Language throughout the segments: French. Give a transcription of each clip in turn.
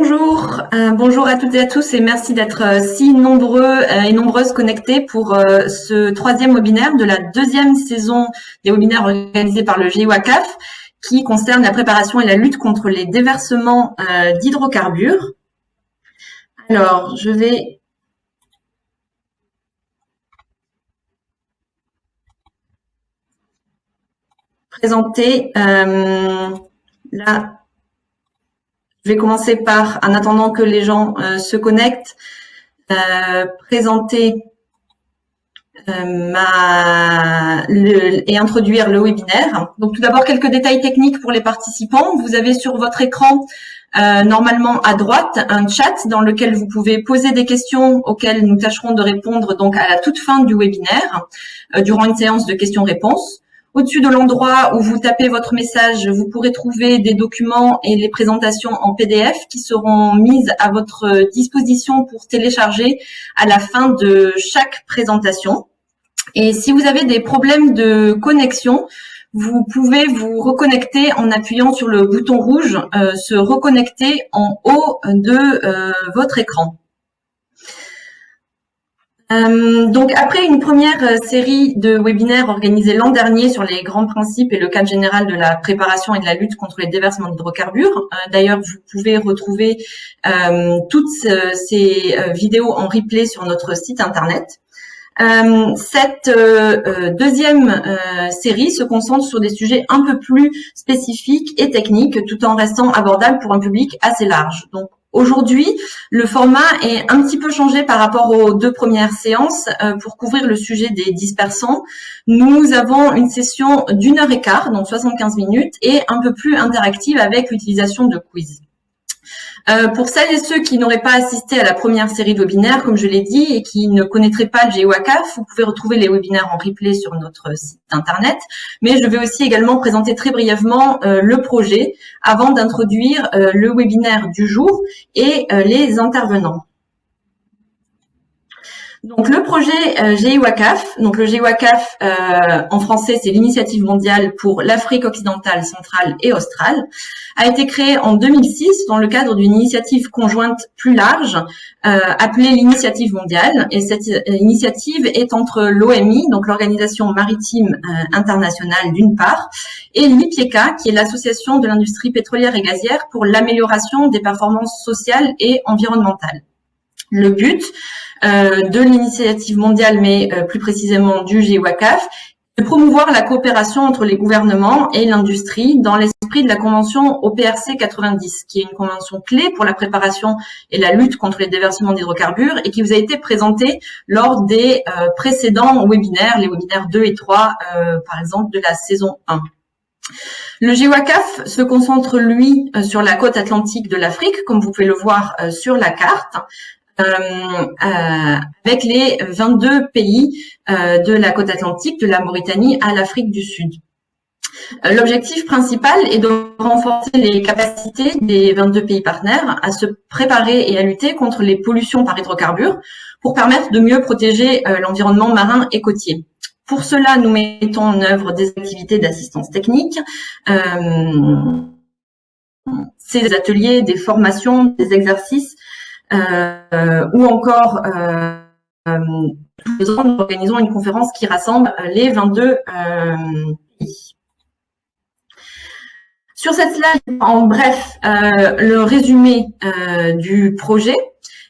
Bonjour à toutes et à tous et merci d'être si nombreux et nombreuses connectés pour ce troisième webinaire de la deuxième saison des webinaires organisés par le GIWACAF qui concerne la préparation et la lutte contre les déversements d'hydrocarbures. Alors, je vais présenter Je vais commencer par, en attendant que les gens se connectent, présenter et introduire le webinaire. Donc tout d'abord, quelques détails techniques pour les participants. Vous avez sur votre écran, normalement à droite, un chat dans lequel vous pouvez poser des questions auxquelles nous tâcherons de répondre donc à la toute fin du webinaire, durant une séance de questions-réponses. Au-dessus de l'endroit où vous tapez votre message, vous pourrez trouver des documents et les présentations en PDF qui seront mises à votre disposition pour télécharger à la fin de chaque présentation. Et si vous avez des problèmes de connexion, vous pouvez vous reconnecter en appuyant sur le bouton rouge, se reconnecter en haut de votre écran. Donc après une première série de webinaires organisés l'an dernier sur les grands principes et le cadre général de la préparation et de la lutte contre les déversements d'hydrocarbures, d'ailleurs vous pouvez retrouver toutes ces vidéos en replay sur notre site internet. Cette deuxième série se concentre sur des sujets un peu plus spécifiques et techniques tout en restant abordable pour un public assez large. Donc aujourd'hui, le format est un petit peu changé par rapport aux deux premières séances. Pour couvrir le sujet des dispersants, nous avons une session d'1h15, donc 75 minutes, et un peu plus interactive avec l'utilisation de quiz. Pour celles et ceux qui n'auraient pas assisté à la première série de webinaires, comme je l'ai dit, et qui ne connaîtraient pas le GIWACAF, vous pouvez retrouver les webinaires en replay sur notre site internet. Mais je vais aussi également présenter très brièvement le projet avant d'introduire le webinaire du jour et les intervenants. Donc le projet GIWACAF, donc le GIWACAF en français c'est l'initiative mondiale pour l'Afrique occidentale, centrale et australe, a été créé en 2006 dans le cadre d'une initiative conjointe plus large appelée l'initiative mondiale. Et cette initiative est entre l'OMI, donc l'Organisation maritime internationale d'une part, et l'IPIECA, qui est l'association de l'industrie pétrolière et gazière pour l'amélioration des performances sociales et environnementales. Le but de l'initiative mondiale, mais plus précisément du GIWACAF, est de promouvoir la coopération entre les gouvernements et l'industrie dans l'esprit de la convention OPRC 90, qui est une convention clé pour la préparation et la lutte contre les déversements d'hydrocarbures et qui vous a été présentée lors des précédents webinaires, les webinaires 2 et 3, par exemple, de la saison 1. Le GIWACAF se concentre, lui, sur la côte atlantique de l'Afrique, comme vous pouvez le voir sur la carte, avec les 22 pays de la côte atlantique, de la Mauritanie à l'Afrique du Sud. L'objectif principal est de renforcer les capacités des 22 pays partenaires à se préparer et à lutter contre les pollutions par hydrocarbures pour permettre de mieux protéger l'environnement marin et côtier. Pour cela, nous mettons en œuvre des activités d'assistance technique, des ateliers, des formations, des exercices, ou encore tous les ans, nous organisons une conférence qui rassemble les 22 pays. Sur cette slide, en bref, le résumé du projet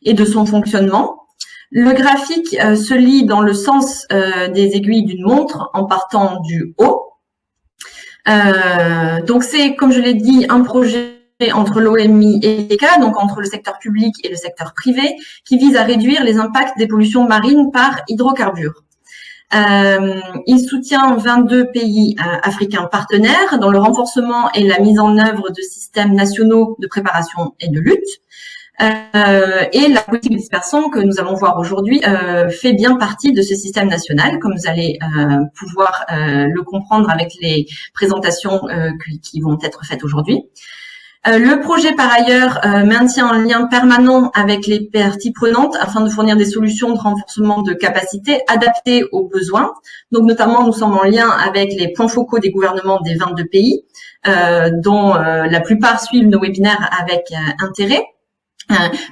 et de son fonctionnement. Le graphique se lit dans le sens des aiguilles d'une montre en partant du haut. Donc c'est, comme je l'ai dit, un projet entre l'OMI et l'IPIECA, donc entre le secteur public et le secteur privé, qui vise à réduire les impacts des pollutions marines par hydrocarbures. Il soutient 22 pays africains partenaires dans le renforcement et la mise en œuvre de systèmes nationaux de préparation et de lutte. Et la politique de dispersion que nous allons voir aujourd'hui fait bien partie de ce système national, comme vous allez pouvoir le comprendre avec les présentations qui vont être faites aujourd'hui. Le projet, par ailleurs, maintient un lien permanent avec les parties prenantes afin de fournir des solutions de renforcement de capacité adaptées aux besoins. Donc, notamment, nous sommes en lien avec les points focaux des gouvernements des 22 pays, dont la plupart suivent nos webinaires avec intérêt.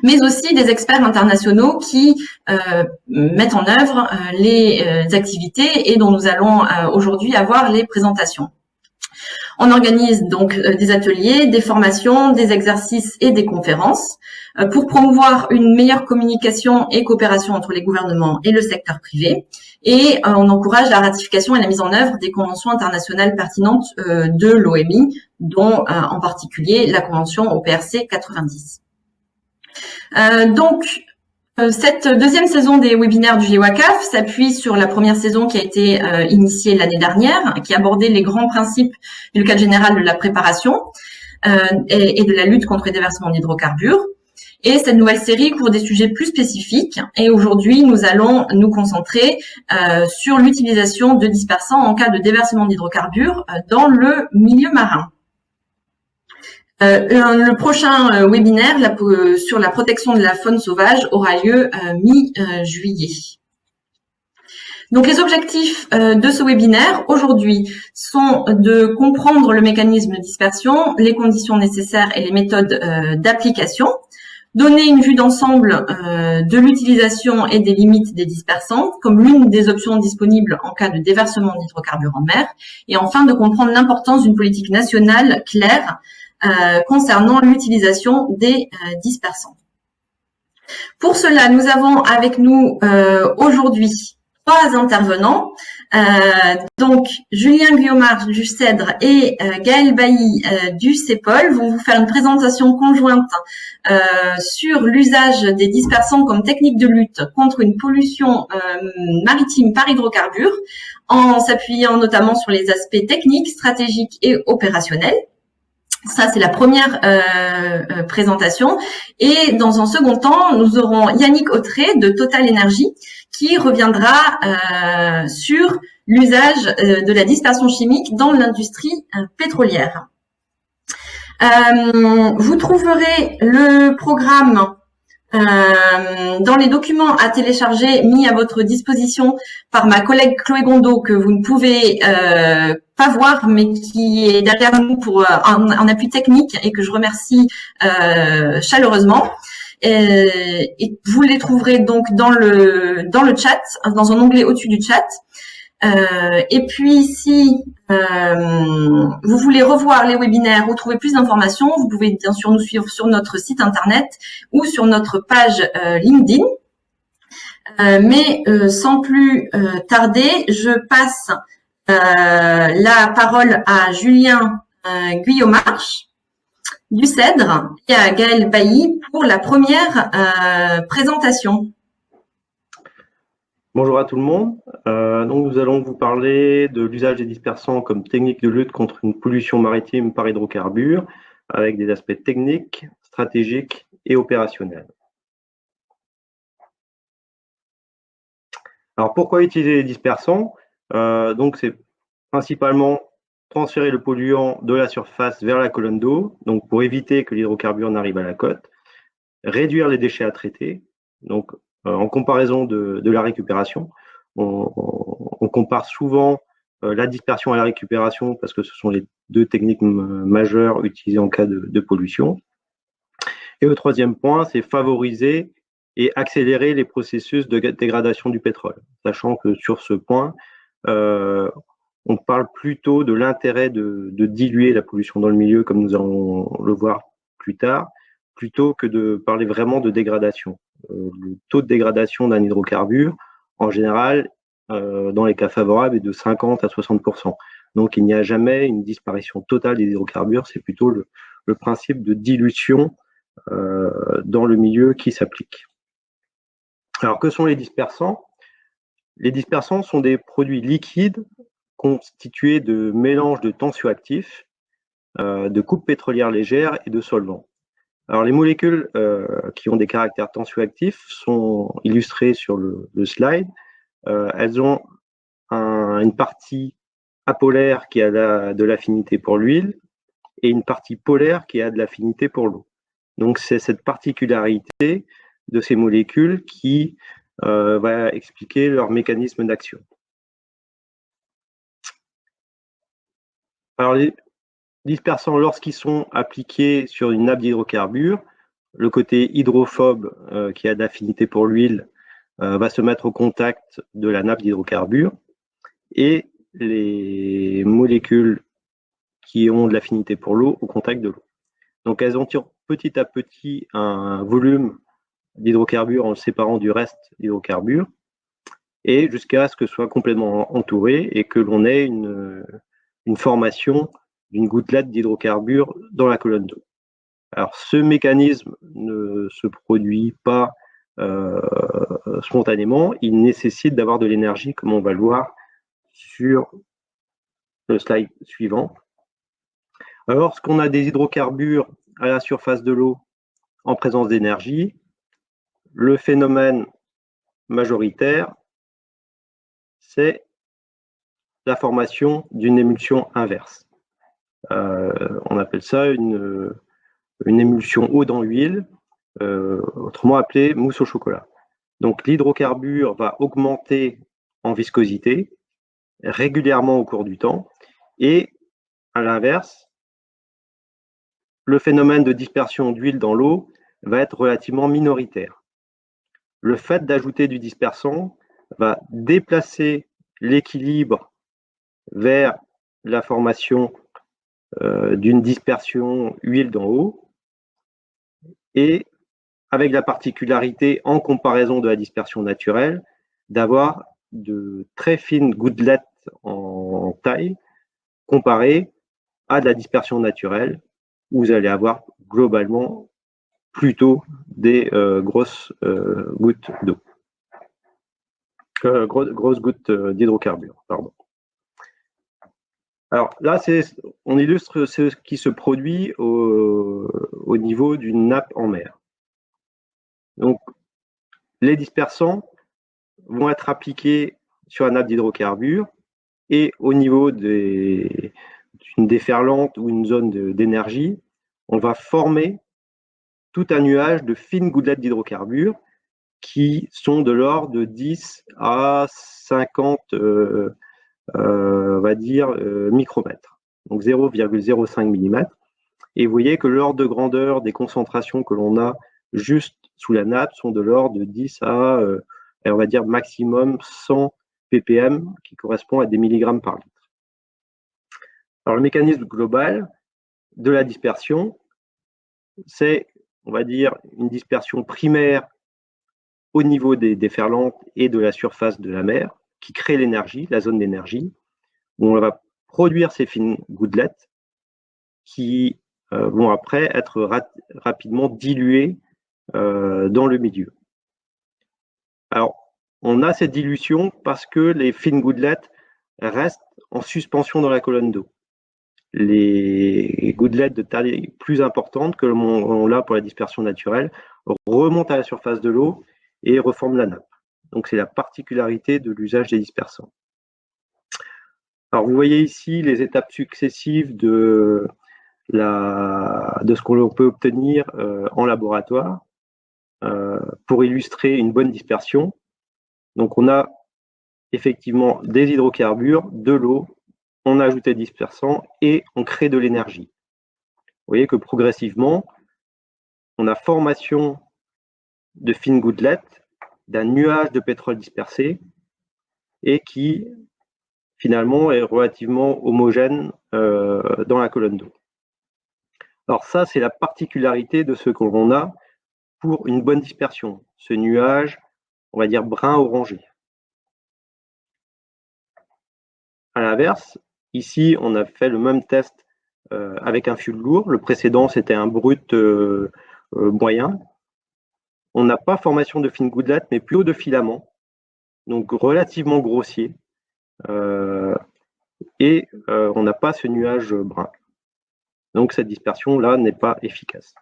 mais aussi des experts internationaux qui mettent en œuvre les activités et dont nous allons aujourd'hui avoir les présentations. On organise donc des ateliers, des formations, des exercices et des conférences pour promouvoir une meilleure communication et coopération entre les gouvernements et le secteur privé. Et on encourage la ratification et la mise en œuvre des conventions internationales pertinentes de l'OMI, dont en particulier la convention OPRC 90. Cette deuxième saison des webinaires du GEWACAF s'appuie sur la première saison qui a été initiée l'année dernière, qui abordait les grands principes du cadre général de la préparation et de la lutte contre les déversements d'hydrocarbures. Et cette nouvelle série couvre des sujets plus spécifiques. Et aujourd'hui, nous allons nous concentrer sur l'utilisation de dispersants en cas de déversement d'hydrocarbures dans le milieu marin. Le prochain webinaire sur la protection de la faune sauvage aura lieu mi-juillet. Donc les objectifs de ce webinaire aujourd'hui sont de comprendre le mécanisme de dispersion, les conditions nécessaires et les méthodes d'application, donner une vue d'ensemble de l'utilisation et des limites des dispersants comme l'une des options disponibles en cas de déversement d'hydrocarbures en mer, et enfin de comprendre l'importance d'une politique nationale claire concernant l'utilisation des dispersants. Pour cela, nous avons avec nous aujourd'hui 3 intervenants, donc Julien Guillaumard du CEDRE et Gaël Bailly du CEPOL vont vous faire une présentation conjointe sur l'usage des dispersants comme technique de lutte contre une pollution maritime par hydrocarbures, en s'appuyant notamment sur les aspects techniques, stratégiques et opérationnels. Ça, c'est la première présentation. Et dans un second temps, nous aurons Yannick Autré de Total Energy qui reviendra sur l'usage de la dispersion chimique dans l'industrie pétrolière. Vous trouverez le programme dans les documents à télécharger mis à votre disposition par ma collègue Chloé Gondot, que vous ne pouvez pas voir, mais qui est derrière nous pour un appui technique et que je remercie chaleureusement. Et vous les trouverez donc dans le chat, dans un onglet au-dessus du chat. Et puis, si vous voulez revoir les webinaires ou trouver plus d'informations, vous pouvez bien sûr nous suivre sur notre site internet ou sur notre page LinkedIn. Mais sans plus tarder, je passe la parole à Julien Guillaumard du CEDRE et à Gaël Bailly pour la première présentation. Bonjour à tout le monde. Donc nous allons vous parler de l'usage des dispersants comme technique de lutte contre une pollution maritime par hydrocarbures avec des aspects techniques, stratégiques et opérationnels. Alors pourquoi utiliser les dispersants? Donc c'est principalement transférer le polluant de la surface vers la colonne d'eau, donc pour éviter que l'hydrocarbure n'arrive à la côte, réduire les déchets à traiter, donc en comparaison de la récupération. On compare souvent la dispersion à la récupération parce que ce sont les 2 techniques majeures utilisées en cas de pollution. Et le troisième point, c'est favoriser et accélérer les processus de dégradation du pétrole, sachant que sur ce point, on parle plutôt de l'intérêt de diluer la pollution dans le milieu, comme nous allons le voir plus tard, plutôt que de parler vraiment de dégradation. Le taux de dégradation d'un hydrocarbure, en général, dans les cas favorables, est de 50 à 60%. Donc, il n'y a jamais une disparition totale des hydrocarbures, c'est plutôt le principe de dilution dans le milieu qui s'applique. Alors, que sont les dispersants? Les dispersants sont des produits liquides constitués de mélanges de tensioactifs, de coupes pétrolières légères et de solvants. Alors, les molécules qui ont des caractères tensioactifs sont illustrées sur le slide. Elles ont une partie apolaire qui a de l'affinité pour l'huile et une partie polaire qui a de l'affinité pour l'eau. Donc, c'est cette particularité de ces molécules qui va expliquer leur mécanisme d'action. Alors, les dispersants, lorsqu'ils sont appliqués sur une nappe d'hydrocarbures, le côté hydrophobe qui a d'affinité pour l'huile va se mettre au contact de la nappe d'hydrocarbures et les molécules qui ont de l'affinité pour l'eau au contact de l'eau. Donc elles entirent petit à petit un volume d'hydrocarbures en le séparant du reste d'hydrocarbures et jusqu'à ce que ce soit complètement entouré et que l'on ait une formation d'une gouttelette d'hydrocarbures dans la colonne d'eau. Alors ce mécanisme ne se produit pas spontanément, il nécessite d'avoir de l'énergie, comme on va le voir sur le slide suivant. Alors, lorsqu'on a des hydrocarbures à la surface de l'eau en présence d'énergie, le phénomène majoritaire, c'est la formation d'une émulsion inverse. On appelle ça une émulsion eau dans l'huile, autrement appelée mousse au chocolat. Donc l'hydrocarbure va augmenter en viscosité régulièrement au cours du temps et à l'inverse, le phénomène de dispersion d'huile dans l'eau va être relativement minoritaire. Le fait d'ajouter du dispersant va déplacer l'équilibre vers la formation d'une dispersion huile dans eau et avec la particularité en comparaison de la dispersion naturelle d'avoir de très fines gouttelettes en taille comparées à de la dispersion naturelle où vous allez avoir globalement plutôt des grosses gouttes d'eau. Grosses gouttes d'hydrocarbures, pardon. Alors là, on illustre ce qui se produit au niveau d'une nappe en mer. Donc, les dispersants vont être appliqués sur la nappe d'hydrocarbures et au niveau d'une déferlante ou une zone d'énergie, on va former tout un nuage de fines gouttelettes d'hydrocarbures qui sont de l'ordre de 10 à 50 on va dire micromètres, donc 0,05 mm. Et vous voyez que l'ordre de grandeur des concentrations que l'on a juste sous la nappe sont de l'ordre de 10 à, on va dire maximum 100 ppm, qui correspond à des milligrammes par litre. Alors le mécanisme global de la dispersion, c'est, on va dire, une dispersion primaire au niveau des déferlantes et de la surface de la mer, qui crée l'énergie, la zone d'énergie, où on va produire ces fines gouttelettes qui vont après être rapidement diluées dans le milieu. Alors, on a cette dilution parce que les fines gouttelettes restent en suspension dans la colonne d'eau. Les gouttelettes de taille plus importante que l'on a pour la dispersion naturelle remontent à la surface de l'eau et reforment la nappe. Donc, c'est la particularité de l'usage des dispersants. Alors, vous voyez ici les étapes successives de ce qu'on peut obtenir en laboratoire pour illustrer une bonne dispersion. Donc, on a effectivement des hydrocarbures, de l'eau, on a ajouté des dispersants et on crée de l'énergie. Vous voyez que progressivement, on a formation de fines gouttelettes, d'un nuage de pétrole dispersé et qui finalement est relativement homogène dans la colonne d'eau. Alors ça, c'est la particularité de ce que l'on a pour une bonne dispersion, ce nuage, on va dire brun-orangé. À l'inverse, ici, on a fait le même test avec un fuel lourd. Le précédent, c'était un brut moyen. On n'a pas formation de fines gouttelettes, mais plutôt de filaments, donc relativement grossiers. Et on n'a pas ce nuage brun. Donc cette dispersion-là n'est pas efficace.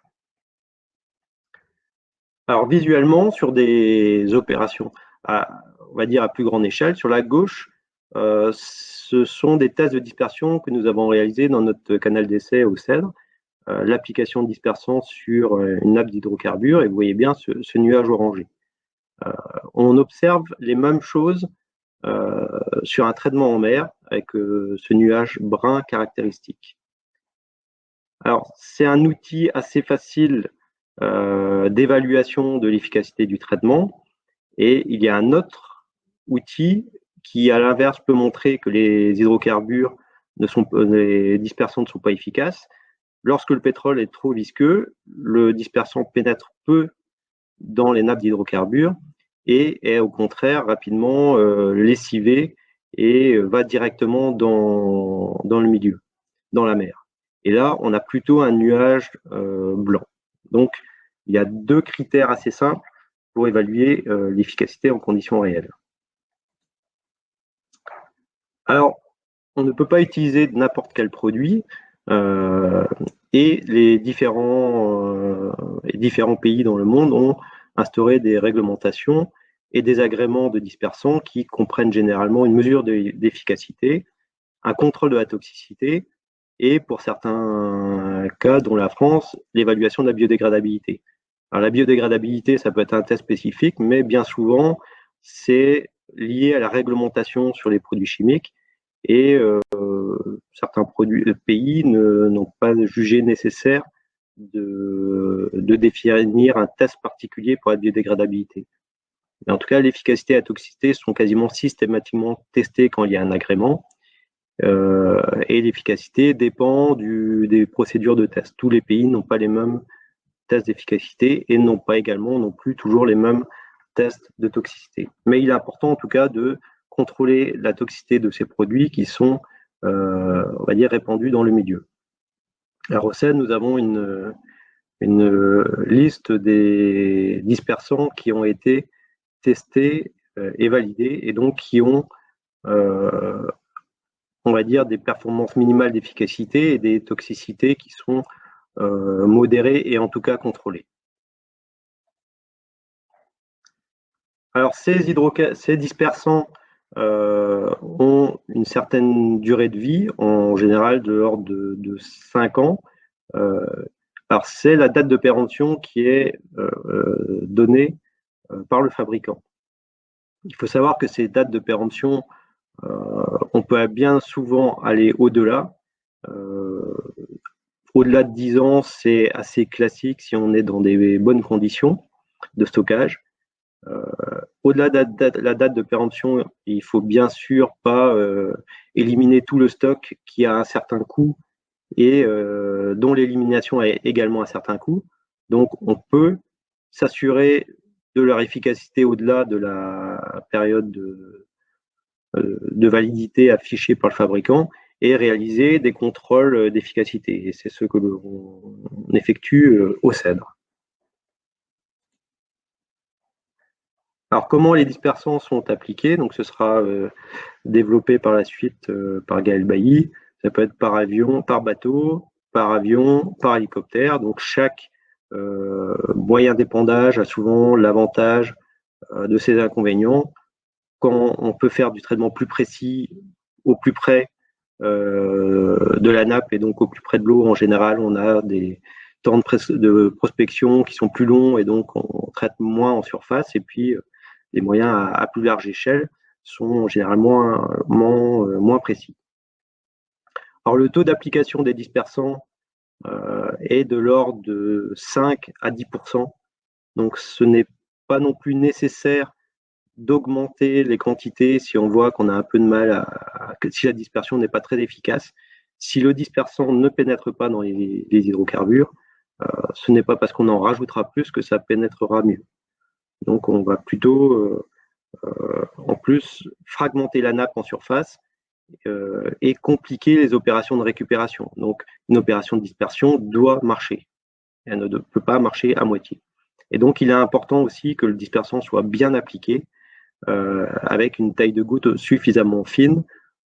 Alors visuellement, sur des opérations, on va dire à plus grande échelle, sur la gauche, ce sont des tests de dispersion que nous avons réalisés dans notre canal d'essai au CEDRE, l'application de dispersant sur une nappe d'hydrocarbures, et vous voyez bien ce nuage orangé. On observe les mêmes choses sur un traitement en mer avec ce nuage brun caractéristique. Alors, c'est un outil assez facile d'évaluation de l'efficacité du traitement. Et il y a un autre outil qui, à l'inverse, peut montrer que les hydrocarbures les dispersants ne sont pas efficaces. Lorsque le pétrole est trop visqueux, le dispersant pénètre peu dans les nappes d'hydrocarbures et est au contraire rapidement lessivé et va directement dans le milieu, dans la mer. Et là, on a plutôt un nuage blanc. Donc, il y a 2 critères assez simples pour évaluer l'efficacité en conditions réelles. Alors, on ne peut pas utiliser n'importe quel produit et les différents pays dans le monde ont instauré des réglementations et des agréments de dispersants qui comprennent généralement une mesure d'efficacité, un contrôle de la toxicité et pour certains cas, dont la France, l'évaluation de la biodégradabilité. Alors, la biodégradabilité, ça peut être un test spécifique, mais bien souvent, c'est lié à la réglementation sur les produits chimiques et certains pays n'ont pas jugé nécessaire de définir un test particulier pour la biodégradabilité. Mais en tout cas, l'efficacité et la toxicité sont quasiment systématiquement testées quand il y a un agrément et l'efficacité dépend des procédures de test. Tous les pays n'ont pas les mêmes tests d'efficacité et n'ont pas également non plus toujours les mêmes tests de toxicité. Mais il est important en tout cas de contrôler la toxicité de ces produits qui sont, on va dire, répandus dans le milieu. À Rossen, nous avons une liste des dispersants qui ont été testés et validés et donc qui ont, on va dire, des performances minimales d'efficacité et des toxicités qui sont modérées et en tout cas contrôlées. Alors, ces dispersants ont une certaine durée de vie, en général de l'ordre de 5 ans. Alors, c'est la date de péremption qui est donnée par le fabricant. Il faut savoir que ces dates de péremption, on peut bien souvent aller au-delà. Au-delà de 10 ans, c'est assez classique si on est dans des bonnes conditions de stockage. Au-delà de la date de péremption, il faut bien sûr pas éliminer tout le stock qui a un certain coût et dont l'élimination a également un certain coût. Donc, on peut s'assurer de leur efficacité au-delà de la période de validité affichée par le fabricant et réaliser des contrôles d'efficacité. Et c'est ce que l'on effectue au CEDRE. Alors, comment les dispersants sont appliqués? Donc, ce sera développé par la suite par Gaël Bailly. Ça peut être par avion, par bateau, par avion, par hélicoptère. Donc, chaque moyen d'épandage a souvent l'avantage de ses inconvénients. Quand on peut faire du traitement plus précis, au plus près de la nappe et donc au plus près de l'eau, en général, on a des temps de prospection qui sont plus longs et donc on traite moins en surface. Et puis, les moyens à plus large échelle sont généralement moins précis. Alors, le taux d'application des dispersants est de l'ordre de 5 à 10%. Donc, ce n'est pas non plus nécessaire d'augmenter les quantités si on voit qu'on a un peu de mal si la dispersion n'est pas très efficace. Si le dispersant ne pénètre pas dans les hydrocarbures, ce n'est pas parce qu'on en rajoutera plus que ça pénétrera mieux. Donc, on va plutôt, en plus, fragmenter la nappe en surface et compliquer les opérations de récupération. Donc, une opération de dispersion doit marcher. Elle ne peut pas marcher à moitié. Et donc, il est important aussi que le dispersant soit bien appliqué avec une taille de goutte suffisamment fine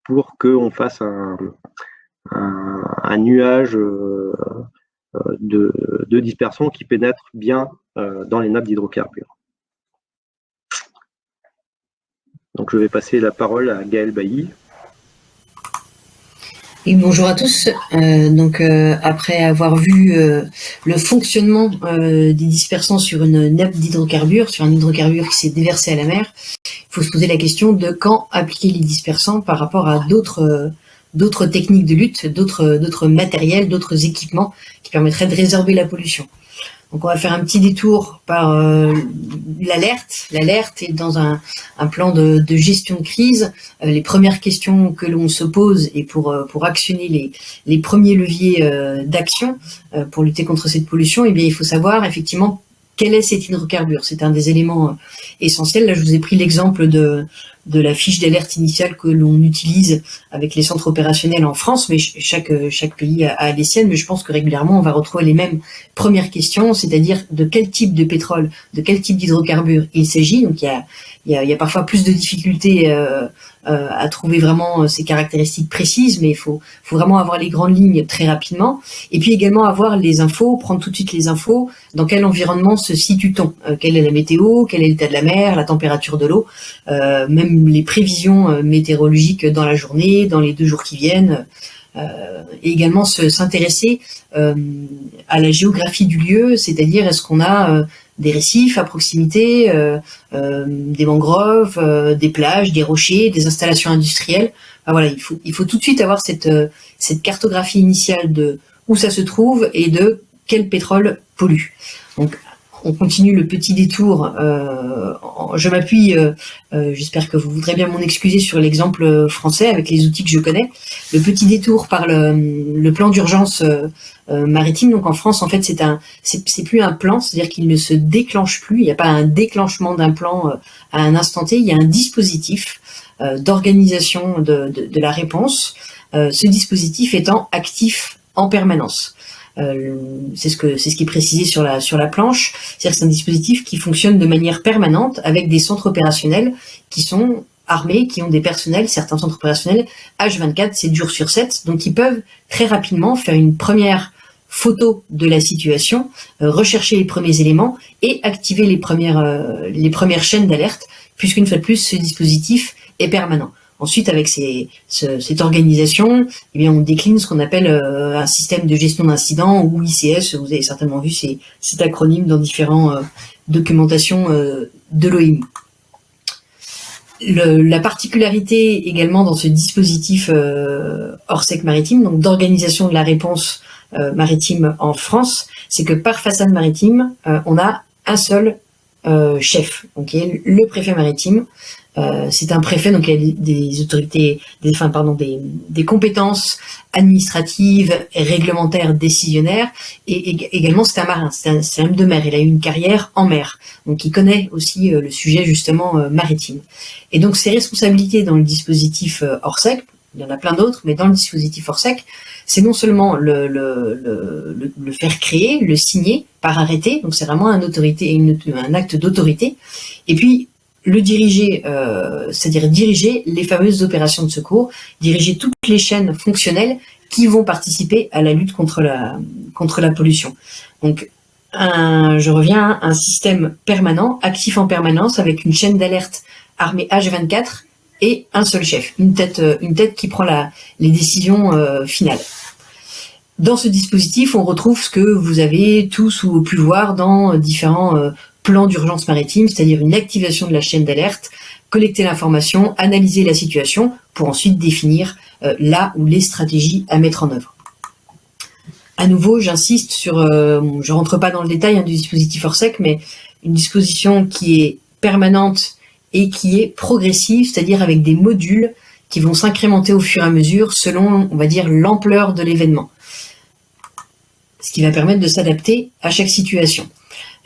pour qu'on fasse un nuage de dispersant qui pénètre bien dans les nappes d'hydrocarbures. Donc, je vais passer la parole à Gaël Bailly. Et bonjour à tous. Après avoir vu le fonctionnement des dispersants sur une nappe d'hydrocarbures, sur un hydrocarbure qui s'est déversé à la mer, il faut se poser la question de quand appliquer les dispersants par rapport à d'autres techniques de lutte, d'autres matériels, d'autres équipements qui permettraient de résorber la pollution. Donc on va faire un petit détour par l'alerte. L'alerte est dans un plan de gestion de crise. Les premières questions que l'on se pose et pour actionner les premiers leviers d'action pour lutter contre cette pollution, eh bien il faut savoir effectivement quel est cet hydrocarbure. C'est un des éléments essentiels. Là, je vous ai pris l'exemple de la fiche d'alerte initiale que l'on utilise avec les centres opérationnels en France, mais chaque pays a les siennes, mais je pense que régulièrement on va retrouver les mêmes premières questions, c'est-à-dire de quel type de pétrole, de quel type d'hydrocarbure il s'agit. Donc il y a parfois plus de difficultés à trouver vraiment ces caractéristiques précises, mais il faut vraiment avoir les grandes lignes très rapidement, et puis également avoir les infos, prendre tout de suite les infos, dans quel environnement se situe-t-on, quelle est la météo, quel est l'état de la mer, la température de l'eau, même les prévisions météorologiques dans la journée, dans les 2 jours qui viennent, et également s'intéresser à la géographie du lieu, c'est-à-dire est-ce qu'on a des récifs à proximité, des mangroves, des plages, des rochers, des installations industrielles. Enfin, voilà, il faut tout de suite avoir cette cartographie initiale de où ça se trouve et de quel pétrole pollue. Donc on continue le petit détour. Je m'appuie, j'espère que vous voudrez bien m'en excuser, sur l'exemple français avec les outils que je connais. Le petit détour par le plan d'urgence maritime. Donc en France, en fait, c'est plus un plan, c'est-à-dire qu'il ne se déclenche plus. Il n'y a pas un déclenchement d'un plan à un instant T. Il y a un dispositif d'organisation de la réponse. Ce dispositif étant actif en permanence. C'est ce qui est précisé sur la planche, c'est-à-dire que c'est un dispositif qui fonctionne de manière permanente avec des centres opérationnels qui sont armés, qui ont des personnels, certains centres opérationnels H24, 7 jours sur 7, donc ils peuvent très rapidement faire une première photo de la situation, rechercher les premiers éléments et activer les premières chaînes d'alerte, puisqu'une fois de plus, ce dispositif est permanent. Ensuite, avec cette organisation, eh bien, on décline ce qu'on appelle un système de gestion d'incidents, ou ICS. Vous avez certainement vu cet acronyme dans différentes documentations de l'OIM. La particularité également dans ce dispositif Orsec maritime, donc d'organisation de la réponse maritime en France, c'est que par façade maritime, on a un seul chef, donc le préfet maritime. C'est un préfet, donc il y a des autorités, des compétences administratives, et réglementaires, décisionnaires, et également c'est un marin, c'est un homme de mer. Il a eu une carrière en mer, donc il connaît aussi le sujet justement maritime. Et donc ses responsabilités dans le dispositif Orsec, il y en a plein d'autres, mais dans le dispositif Orsec, c'est non seulement le faire créer, le signer par arrêté, donc c'est vraiment un acte d'autorité, et puis le diriger, c'est-à-dire diriger les fameuses opérations de secours, diriger toutes les chaînes fonctionnelles qui vont participer à la lutte contre la pollution. Donc, je reviens, un système permanent, actif en permanence, avec une chaîne d'alerte armée H24 et un seul chef, une tête qui prend les décisions finales. Dans ce dispositif, on retrouve ce que vous avez tous ou pu voir dans différents plan d'urgence maritime, c'est-à-dire une activation de la chaîne d'alerte, collecter l'information, analyser la situation pour ensuite définir là ou les stratégies à mettre en œuvre. À nouveau, j'insiste sur, je rentre pas dans le détail du dispositif Orsec, mais une disposition qui est permanente et qui est progressive, c'est-à-dire avec des modules qui vont s'incrémenter au fur et à mesure selon, on va dire, l'ampleur de l'événement, ce qui va permettre de s'adapter à chaque situation.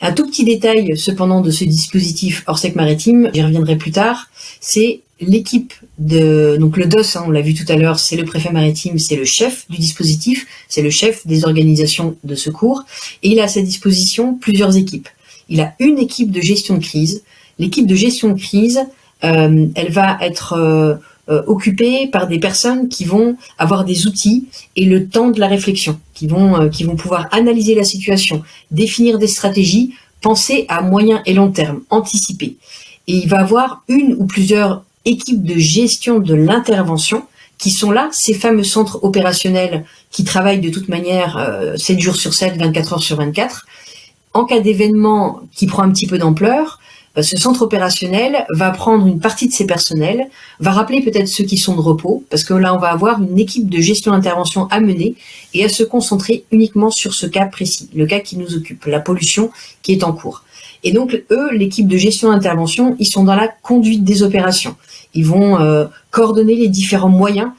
Un tout petit détail cependant de ce dispositif Orsec maritime, j'y reviendrai plus tard, c'est l'équipe donc le DOS, on l'a vu tout à l'heure, c'est le préfet maritime, c'est le chef du dispositif, c'est le chef des organisations de secours, et il a à sa disposition plusieurs équipes. Il a une équipe de gestion de crise. L'équipe de gestion de crise, elle va être occupée par des personnes qui vont avoir des outils et le temps de la réflexion, qui vont pouvoir analyser la situation, définir des stratégies, penser à moyen et long terme, anticiper. Et il va avoir une ou plusieurs équipes de gestion de l'intervention qui sont là, ces fameux centres opérationnels qui travaillent de toute manière 7 jours sur 7, 24 heures sur 24. En cas d'événement qui prend un petit peu d'ampleur, ce centre opérationnel va prendre une partie de ses personnels, va rappeler peut-être ceux qui sont de repos, parce que là, on va avoir une équipe de gestion d'intervention à mener et à se concentrer uniquement sur ce cas précis, le cas qui nous occupe, la pollution qui est en cours. Et donc, eux, l'équipe de gestion d'intervention, ils sont dans la conduite des opérations. Ils vont coordonner les différents moyens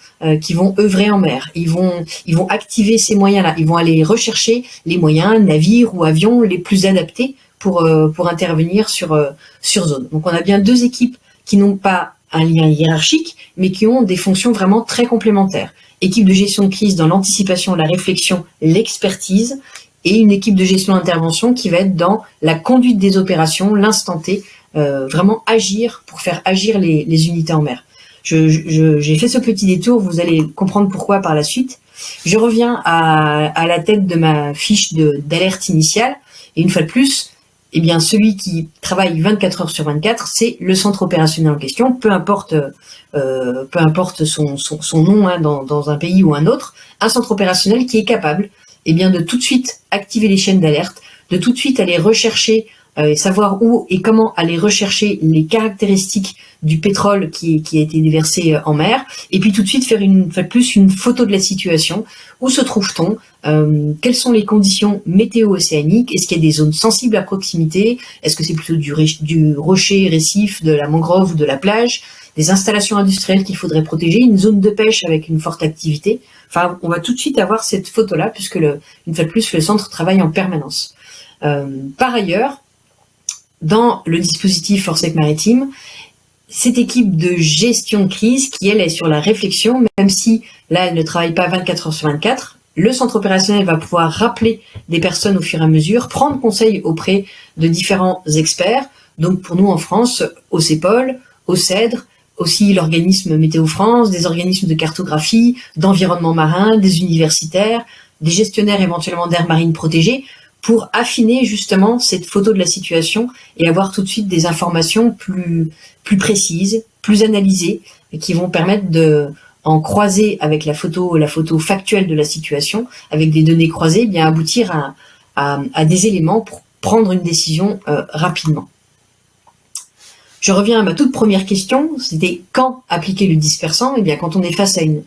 qui vont œuvrer en mer. Ils vont activer ces moyens-là. Ils vont aller rechercher les moyens, navires ou avions les plus adaptés pour intervenir sur zone. Donc, on a bien deux équipes qui n'ont pas un lien hiérarchique, mais qui ont des fonctions vraiment très complémentaires. Équipe de gestion de crise dans l'anticipation, la réflexion, l'expertise, et une équipe de gestion d'intervention qui va être dans la conduite des opérations, l'instant T, vraiment agir pour faire agir les unités en mer. J'ai fait ce petit détour, vous allez comprendre pourquoi par la suite. Je reviens à la tête de ma fiche d'alerte initiale, et une fois de plus, eh bien, celui qui travaille 24 heures sur 24, c'est le centre opérationnel en question, peu importe son nom hein, dans un pays ou un autre, un centre opérationnel qui est capable eh bien, de tout de suite activer les chaînes d'alerte, de tout de suite aller rechercher savoir où et comment aller rechercher les caractéristiques du pétrole qui a été déversé en mer, et puis tout de suite faire une photo de la situation. Où se trouve-t-on? Quelles sont les conditions météo-océaniques? Est-ce qu'il y a des zones sensibles à proximité? Est-ce que c'est plutôt du rocher, récif, de la mangrove ou de la plage? Des installations industrielles qu'il faudrait protéger? Une zone de pêche avec une forte activité? Enfin, on va tout de suite avoir cette photo-là, puisque une fois de plus, le centre travaille en permanence. Par ailleurs, dans le dispositif Forsec Maritime, cette équipe de gestion de crise qui, elle, est sur la réflexion, même si là, elle ne travaille pas 24 heures sur 24, le centre opérationnel va pouvoir rappeler des personnes au fur et à mesure, prendre conseil auprès de différents experts. Donc pour nous en France, au CEPOL, au CEDRE, aussi l'organisme Météo France, des organismes de cartographie, d'environnement marin, des universitaires, des gestionnaires éventuellement d'aires marines protégées, pour affiner justement cette photo de la situation et avoir tout de suite des informations plus précises, plus analysées, et qui vont permettre en croiser avec la photo factuelle de la situation, avec des données croisées, bien aboutir à des éléments pour prendre une décision rapidement. Je reviens à ma toute première question, c'était quand appliquer le dispersant? Eh bien, quand on est face à une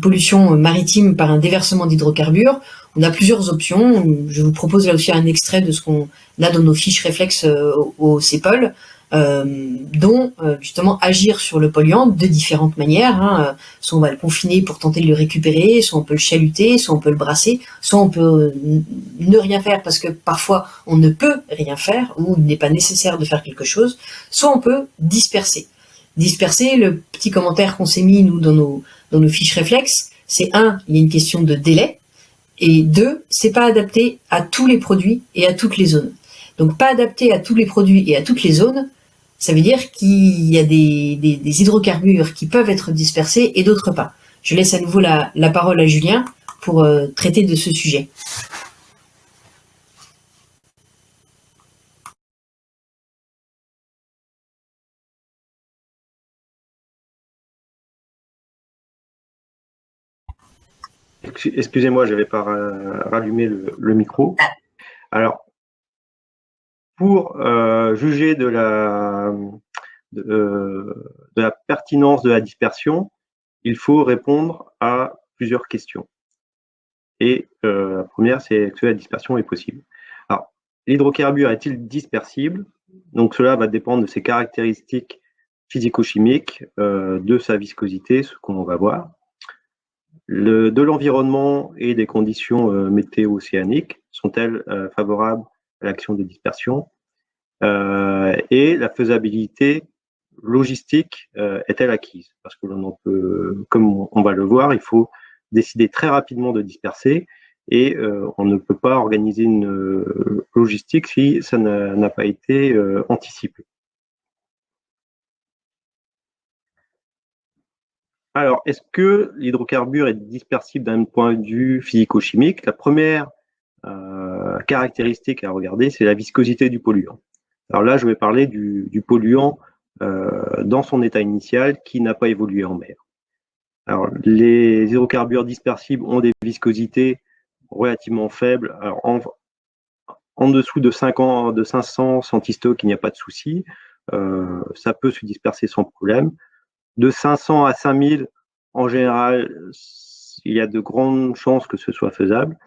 pollution maritime par un déversement d'hydrocarbures, on a plusieurs options. Je vous propose là aussi un extrait de ce qu'on a dans nos fiches réflexes au CEPOL, dont justement agir sur le polluant de différentes manières. Hein. Soit on va le confiner pour tenter de le récupérer, soit on peut le chaluter, soit on peut le brasser, soit on peut ne rien faire parce que parfois on ne peut rien faire ou il n'est pas nécessaire de faire quelque chose, soit on peut disperser. Disperser, le petit commentaire qu'on s'est mis nous dans nos fiches réflexes, c'est il y a une question de délai, et 2, c'est pas adapté à tous les produits et à toutes les zones. Donc pas adapté à tous les produits et à toutes les zones, ça veut dire qu'il y a des hydrocarbures qui peuvent être dispersés et d'autres pas. Je laisse à nouveau la parole à Julien pour traiter de ce sujet. Excusez-moi, je n'avais pas rallumé le micro. Alors, pour juger de la pertinence de la dispersion, il faut répondre à plusieurs questions. Et la première, c'est est-ce que la dispersion est possible? Alors, l'hydrocarbure est-il dispersible? Donc, cela va dépendre de ses caractéristiques physico-chimiques, de sa viscosité, ce qu'on va voir. De l'environnement et des conditions météo-océaniques, sont-elles favorables à l'action de dispersion? Et la faisabilité logistique est-elle acquise? Parce que comme on va le voir, il faut décider très rapidement de disperser et on ne peut pas organiser une logistique si ça n'a pas été anticipé. Alors, est-ce que l'hydrocarbure est dispersible d'un point de vue physico-chimique? La première caractéristique à regarder, c'est la viscosité du polluant. Alors là, je vais parler du polluant dans son état initial qui n'a pas évolué en mer. Alors, les hydrocarbures dispersibles ont des viscosités relativement faibles. Alors, en dessous de 500 centistoques, il n'y a pas de souci. ça peut se disperser sans problème. De 500 à 5000, en général, il y a de grandes chances que ce soit faisable.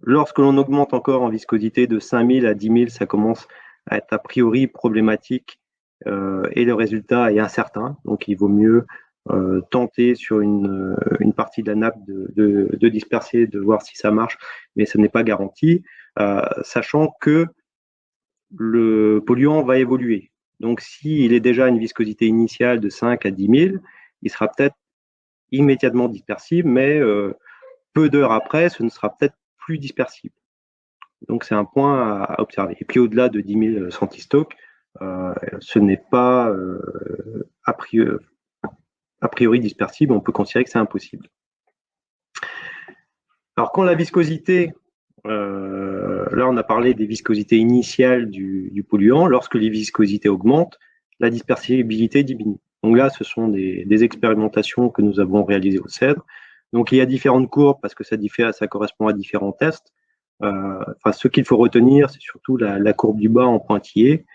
Lorsque l'on augmente encore en viscosité de 5000 à 10 000, ça commence à être a priori problématique et le résultat est incertain. Donc, il vaut mieux tenter sur une partie de la nappe de disperser, de voir si ça marche, mais ce n'est pas garanti, sachant que le polluant va évoluer. Donc, s'il est déjà à une viscosité initiale de 5 à 10 000, il sera peut-être immédiatement dispersible, mais peu d'heures après, ce ne sera peut-être plus dispersible. Donc, c'est un point à observer. Et puis, au-delà de 10 000 centistoques, ce n'est pas a priori dispersible, on peut considérer que c'est impossible. Alors, quand la viscosité, là on a parlé des viscosités initiales du polluant, lorsque les viscosités augmentent, la dispersibilité diminue. Donc là, ce sont des expérimentations que nous avons réalisées au CEDRE. Donc il y a différentes courbes parce que ça correspond à différents tests. Ce qu'il faut retenir, c'est surtout la courbe du bas en pointillé.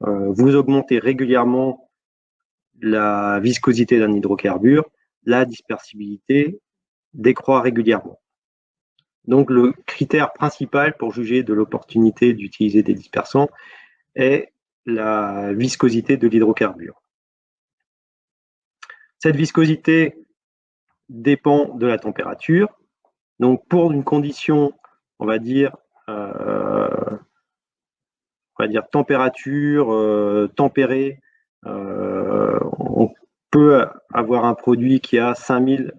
Vous augmentez régulièrement la viscosité d'un hydrocarbure, la dispersibilité décroît régulièrement. Donc, le critère principal pour juger de l'opportunité d'utiliser des dispersants est la viscosité de l'hydrocarbure. Cette viscosité dépend de la température. Donc, pour une condition, on va dire température tempérée, on peut avoir un produit qui a 5000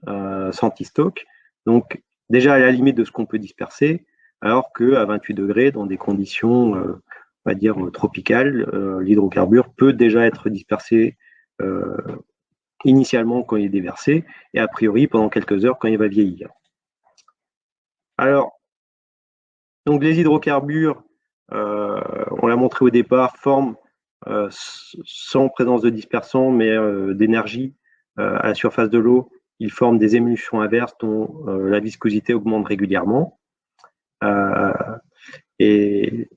centistoques. Donc, déjà à la limite de ce qu'on peut disperser, alors qu'à 28 degrés, dans des conditions, on va dire, tropicales, l'hydrocarbure peut déjà être dispersé initialement quand il est déversé, et a priori pendant quelques heures quand il va vieillir. Alors, donc les hydrocarbures, on l'a montré au départ, forment sans présence de dispersant, mais d'énergie à la surface de l'eau, ils forment des émulsions inverses dont la viscosité augmente régulièrement. Et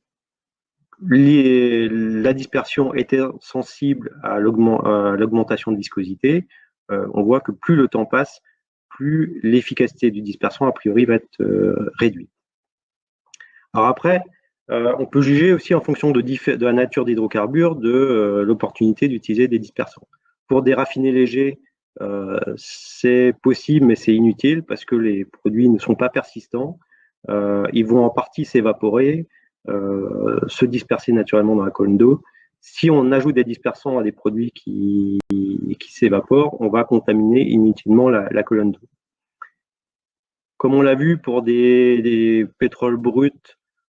la dispersion étant sensible à l'augmentation de viscosité, on voit que plus le temps passe, plus l'efficacité du dispersant, a priori, va être réduite. Alors après, on peut juger aussi en fonction de la nature d'hydrocarbures de l'opportunité d'utiliser des dispersants. Pour des raffinés légers, c'est possible, mais c'est inutile parce que les produits ne sont pas persistants. Ils vont en partie s'évaporer, se disperser naturellement dans la colonne d'eau. Si on ajoute des dispersants à des produits qui s'évaporent, on va contaminer inutilement la colonne d'eau. Comme on l'a vu pour des pétroles bruts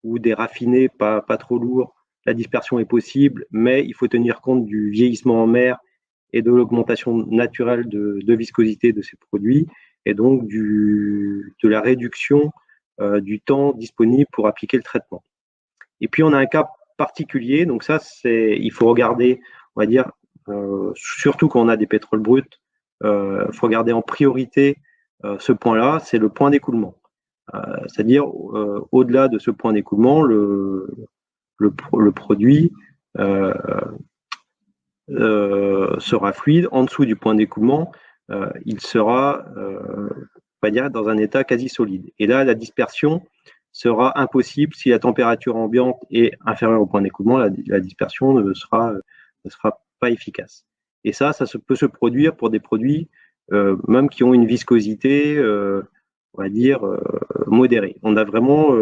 ou des raffinés pas trop lourds, la dispersion est possible, mais il faut tenir compte du vieillissement en mer et de l'augmentation naturelle de viscosité de ces produits, et donc de la réduction du temps disponible pour appliquer le traitement. Et puis on a un cas particulier, donc ça il faut regarder, on va dire, surtout quand on a des pétroles bruts, il faut regarder en priorité ce point-là, c'est le point d'écoulement. C'est-à-dire au-delà de ce point d'écoulement, le produit sera fluide. En dessous du point d'écoulement, il sera, on va dire, dans un état quasi solide. Et là, la dispersion sera impossible si la température ambiante est inférieure au point d'écoulement. La dispersion ne sera pas efficace. Et ça peut se produire pour des produits même qui ont une viscosité, on va dire, modérée. On a vraiment,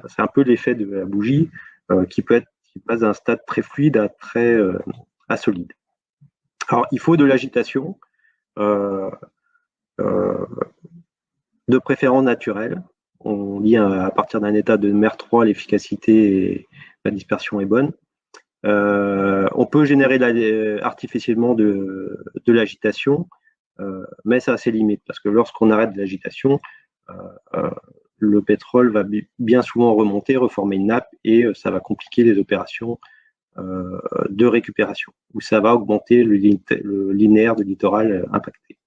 c'est un peu l'effet de la bougie qui passe d'un stade très fluide à solide. Alors, il faut de l'agitation, de préférence naturelle. On dit à partir d'un état de mer 3, l'efficacité et la dispersion est bonne. On peut générer artificiellement de l'agitation, mais ça a ses limites, parce que lorsqu'on arrête de l'agitation, le pétrole va bien souvent remonter, reformer une nappe, et ça va compliquer les opérations de récupération, où ça va augmenter le linéaire de littoral impacté.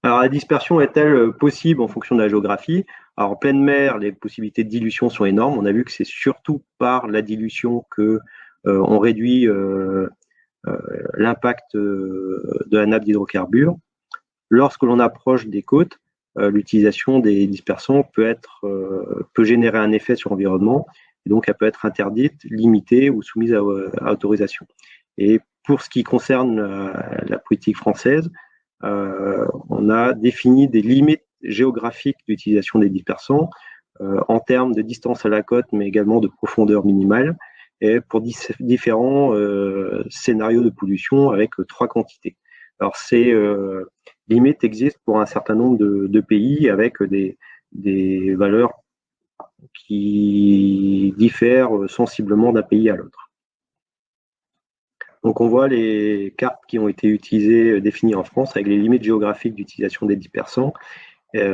Alors, la dispersion est-elle possible en fonction de la géographie? Alors, en pleine mer, les possibilités de dilution sont énormes. On a vu que c'est surtout par la dilution que on réduit l'impact de la nappe d'hydrocarbures. Lorsque l'on approche des côtes, l'utilisation des dispersants peut générer un effet sur l'environnement, et donc elle peut être interdite, limitée ou soumise à autorisation. Et pour ce qui concerne la politique française, on a défini des limites géographiques d'utilisation des dispersants en termes de distance à la côte, mais également de profondeur minimale, et pour différents scénarios de pollution avec 3 quantités. Alors ces limites existent pour un certain nombre de pays avec des valeurs qui diffèrent sensiblement d'un pays à l'autre. Donc on voit les cartes qui ont été utilisées, définies en France avec les limites géographiques d'utilisation des dispersants,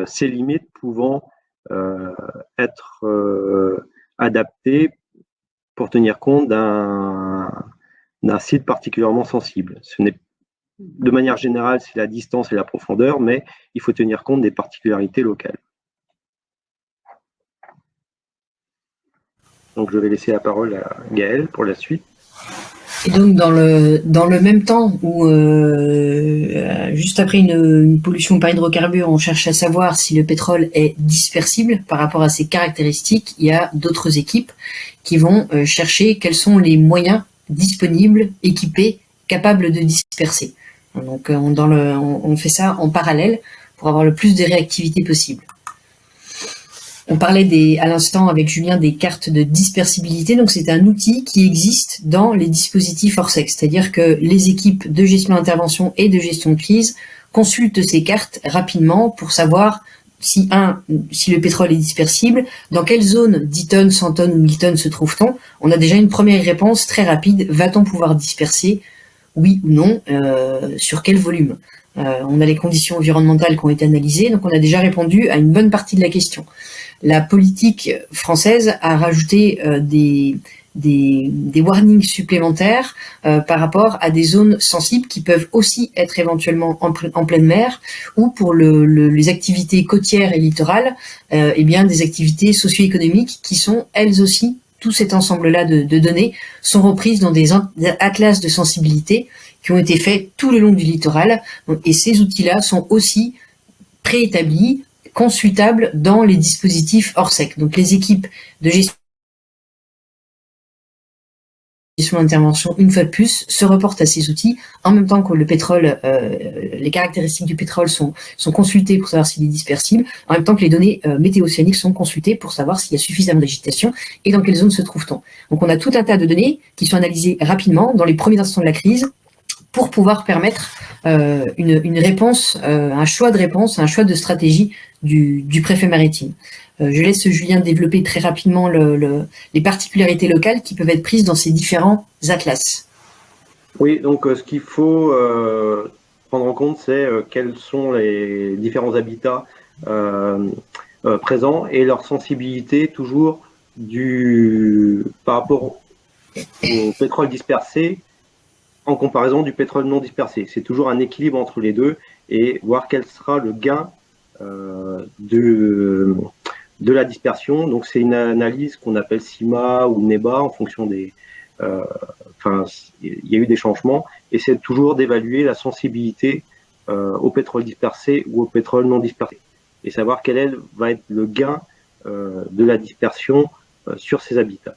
ces limites pouvant être adaptées pour tenir compte d'un site particulièrement sensible. Ce n'est de manière générale, c'est la distance et la profondeur, mais il faut tenir compte des particularités locales. Donc je vais laisser la parole à Gaëlle pour la suite. Et donc dans le même temps où juste après une pollution par hydrocarbures, on cherche à savoir si le pétrole est dispersible par rapport à ses caractéristiques, il y a d'autres équipes qui vont chercher quels sont les moyens disponibles, équipés, capables de disperser. Donc on fait ça en parallèle pour avoir le plus de réactivité possible. On parlait à l'instant avec Julien des cartes de dispersibilité, donc c'est un outil qui existe dans les dispositifs Orsec, c'est-à-dire que les équipes de gestion d'intervention et de gestion de crise consultent ces cartes rapidement pour savoir si le pétrole est dispersible, dans quelle zone 10 tonnes, 100 tonnes ou 1000 tonnes se trouve-t-on. On a déjà une première réponse très rapide, va-t-on pouvoir disperser, oui ou non, sur quel volume. On a les conditions environnementales qui ont été analysées, donc on a déjà répondu à une bonne partie de la question. La politique française a rajouté des warnings supplémentaires par rapport à des zones sensibles qui peuvent aussi être éventuellement en pleine mer, ou pour les activités côtières et littorales, des activités socio-économiques qui sont elles aussi, tout cet ensemble-là de données sont reprises dans des atlas de sensibilité qui ont été faits tout le long du littoral, et ces outils-là sont aussi préétablis, consultables dans les dispositifs Orsec. Donc les équipes de gestion d'intervention, une fois de plus, se reportent à ces outils en même temps que le pétrole, les caractéristiques du pétrole sont consultées pour savoir s'il est dispersible, en même temps que les données météo-océaniques sont consultées pour savoir s'il y a suffisamment d'agitation et dans quelle zone se trouve-t-on. Donc on a tout un tas de données qui sont analysées rapidement dans les premiers instants de la crise pour pouvoir permettre une réponse, un choix de réponse, un choix de stratégie du préfet maritime. Je laisse Julien développer très rapidement les particularités locales qui peuvent être prises dans ces différents atlas. Oui, donc ce qu'il faut prendre en compte, c'est quels sont les différents habitats présents et leur sensibilité toujours par rapport au pétrole dispersé en comparaison du pétrole non dispersé. C'est toujours un équilibre entre les deux et voir quel sera le gain de la dispersion. Donc c'est une analyse qu'on appelle CIMA ou NEBA en fonction des... il y a eu des changements et c'est toujours d'évaluer la sensibilité au pétrole dispersé ou au pétrole non dispersé et savoir quel va être le gain de la dispersion sur ces habitats.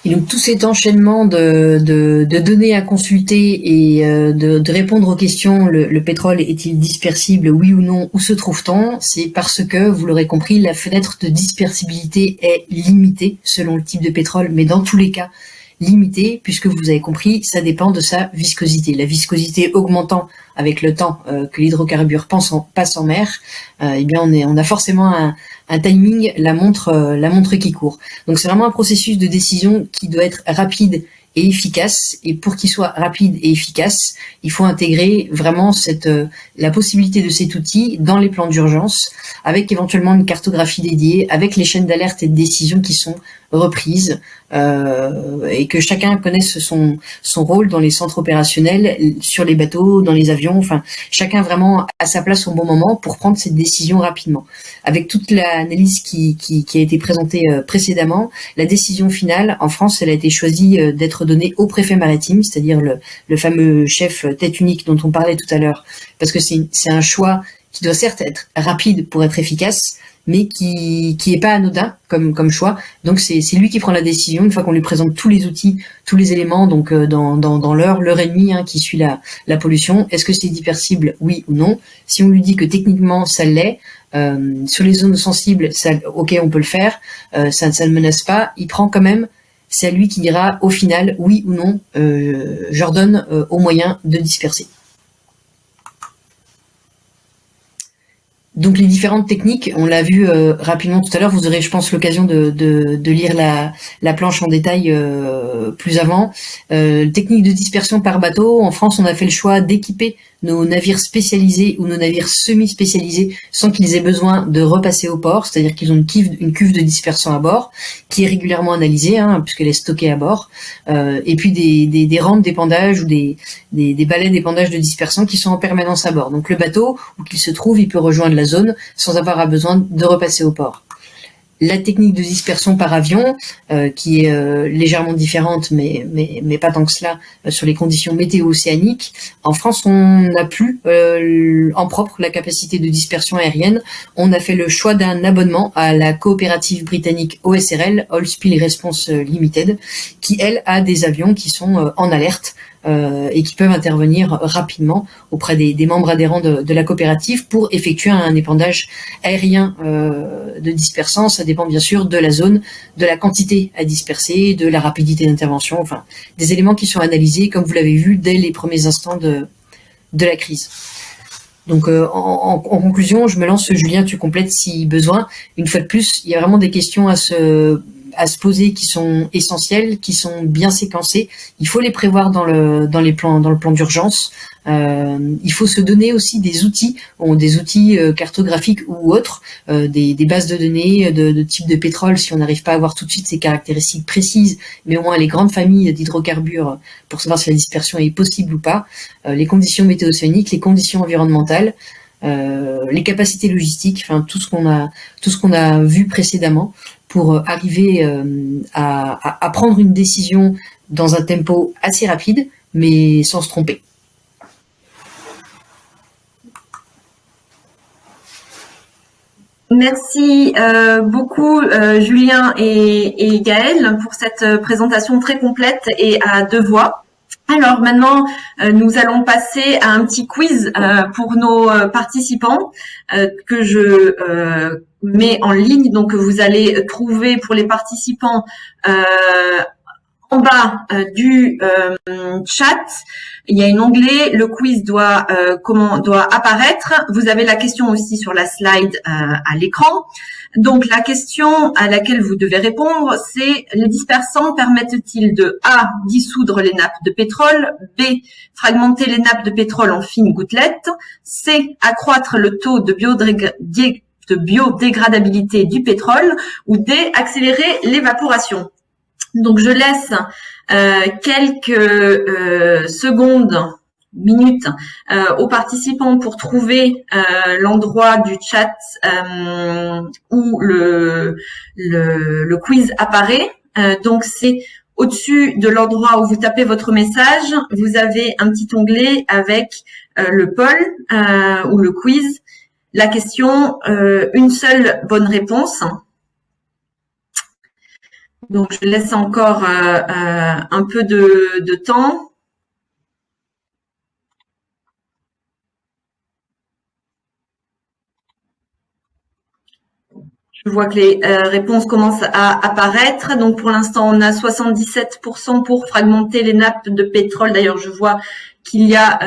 Et donc tout cet enchaînement de données à consulter et de répondre aux questions, le pétrole est-il dispersible, oui ou non, où se trouve-t-on? C'est parce que, vous l'aurez compris, la fenêtre de dispersibilité est limitée selon le type de pétrole, mais dans tous les cas limitée, puisque vous avez compris, ça dépend de sa viscosité. La viscosité augmentant avec le temps que l'hydrocarbure passe en mer, on a forcément un timing, la montre qui court. Donc c'est vraiment un processus de décision qui doit être rapide et efficace. Et pour qu'il soit rapide et efficace, il faut intégrer vraiment la possibilité de cet outil dans les plans d'urgence, avec éventuellement une cartographie dédiée, avec les chaînes d'alerte et de décision qui sont reprise, et que chacun connaisse son rôle dans les centres opérationnels, sur les bateaux, dans les avions, enfin chacun vraiment à sa place au bon moment pour prendre cette décision rapidement. Avec toute l'analyse qui a été présentée précédemment, la décision finale en France, elle a été choisie d'être donnée au préfet maritime, c'est-à-dire le fameux chef tête unique dont on parlait tout à l'heure, parce que c'est un choix qui doit certes être rapide pour être efficace, mais qui est pas anodin comme choix. Donc c'est lui qui prend la décision une fois qu'on lui présente tous les outils, tous les éléments, donc dans l'heure et demie qui suit la pollution. Est-ce que c'est dispersible, oui ou non? Si on lui dit que techniquement ça l'est, sur les zones sensibles, ça, ok, on peut le faire, ça ne menace pas, il prend quand même. C'est à lui qui dira au final oui ou non, j'ordonne aux moyens de disperser. Donc les différentes techniques, on l'a vu rapidement tout à l'heure, vous aurez je pense l'occasion de lire la planche en détail plus avant. Technique de dispersion par bateau, en France on a fait le choix d'équiper nos navires spécialisés ou nos navires semi-spécialisés sans qu'ils aient besoin de repasser au port, c'est-à-dire qu'ils ont une cuve de dispersion à bord qui est régulièrement analysée, puisqu'elle est stockée à bord, et puis des rampes d'épandage ou des balais d'épandage de dispersion qui sont en permanence à bord. Donc le bateau, où qu'il se trouve, il peut rejoindre la zone sans avoir besoin de repasser au port. La technique de dispersion par avion, qui est légèrement différente, mais pas tant que cela, sur les conditions météo-océaniques. En France, on n'a plus en propre la capacité de dispersion aérienne. On a fait le choix d'un abonnement à la coopérative britannique OSRL, Oil Spill Response Limited, qui, elle, a des avions qui sont en alerte, et qui peuvent intervenir rapidement auprès des membres adhérents de la coopérative pour effectuer un épandage aérien de dispersant. Ça dépend bien sûr de la zone, de la quantité à disperser, de la rapidité d'intervention, enfin des éléments qui sont analysés, comme vous l'avez vu, dès les premiers instants de la crise. Donc en conclusion, je me lance, Julien, tu complètes si besoin. Une fois de plus, il y a vraiment des questions à se poser qui sont essentielles, qui sont bien séquencées. Il faut les prévoir dans le plan d'urgence. Il faut se donner aussi des outils cartographiques ou autres, des bases de données de type de pétrole si on n'arrive pas à avoir tout de suite ces caractéristiques précises, mais au moins les grandes familles d'hydrocarbures pour savoir si la dispersion est possible ou pas, les conditions météo-océaniques, les conditions environnementales, les capacités logistiques, enfin tout ce qu'on a vu précédemment pour arriver à prendre une décision dans un tempo assez rapide, mais sans se tromper. Merci beaucoup Julien et Gaëlle pour cette présentation très complète et à deux voix. Alors maintenant, nous allons passer à un petit quiz pour nos participants que je mets en ligne. Donc vous allez trouver pour les participants en bas du chat, il y a un onglet, le quiz doit apparaître. Vous avez la question aussi sur la slide à l'écran. Donc la question à laquelle vous devez répondre, c'est: les dispersants permettent-ils de A, dissoudre les nappes de pétrole, B, fragmenter les nappes de pétrole en fines gouttelettes, C, accroître le taux de biodégradabilité du pétrole, ou D, accélérer l'évaporation? Donc je laisse quelques secondes, minutes aux participants pour trouver l'endroit du chat où le quiz apparaît. Donc c'est au-dessus de l'endroit où vous tapez votre message, vous avez un petit onglet avec le poll ou le quiz, la question, une seule bonne réponse. Donc, je laisse encore un peu de temps. Je vois que les réponses commencent à apparaître. Donc, pour l'instant, on a 77% pour fragmenter les nappes de pétrole. D'ailleurs, je vois qu'il y a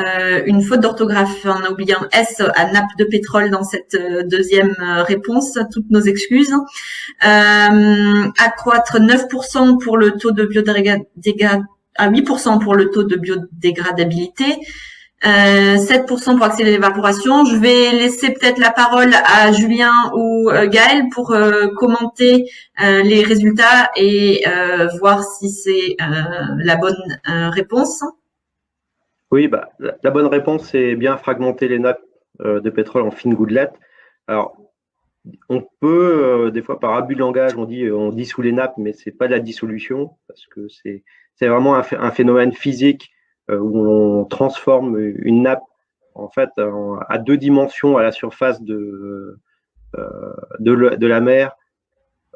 une faute d'orthographe. On a oublié un S à nappe de pétrole dans cette deuxième réponse. Toutes nos excuses. Accroître 9% pour le taux de biodégradabilité, à 8% pour le taux de biodégradabilité. 7% pour accélérer l'évaporation. Je vais laisser peut-être la parole à Julien ou Gaël pour commenter les résultats et voir si c'est la bonne réponse. Oui, bah, la bonne réponse, c'est bien fragmenter les nappes de pétrole en fines gouttelettes. Alors, on peut, des fois, par abus de langage, on dit on dissout les nappes, mais c'est pas de la dissolution, parce que c'est vraiment un phénomène physique où on transforme une nappe en fait à 2 dimensions à la surface de la mer.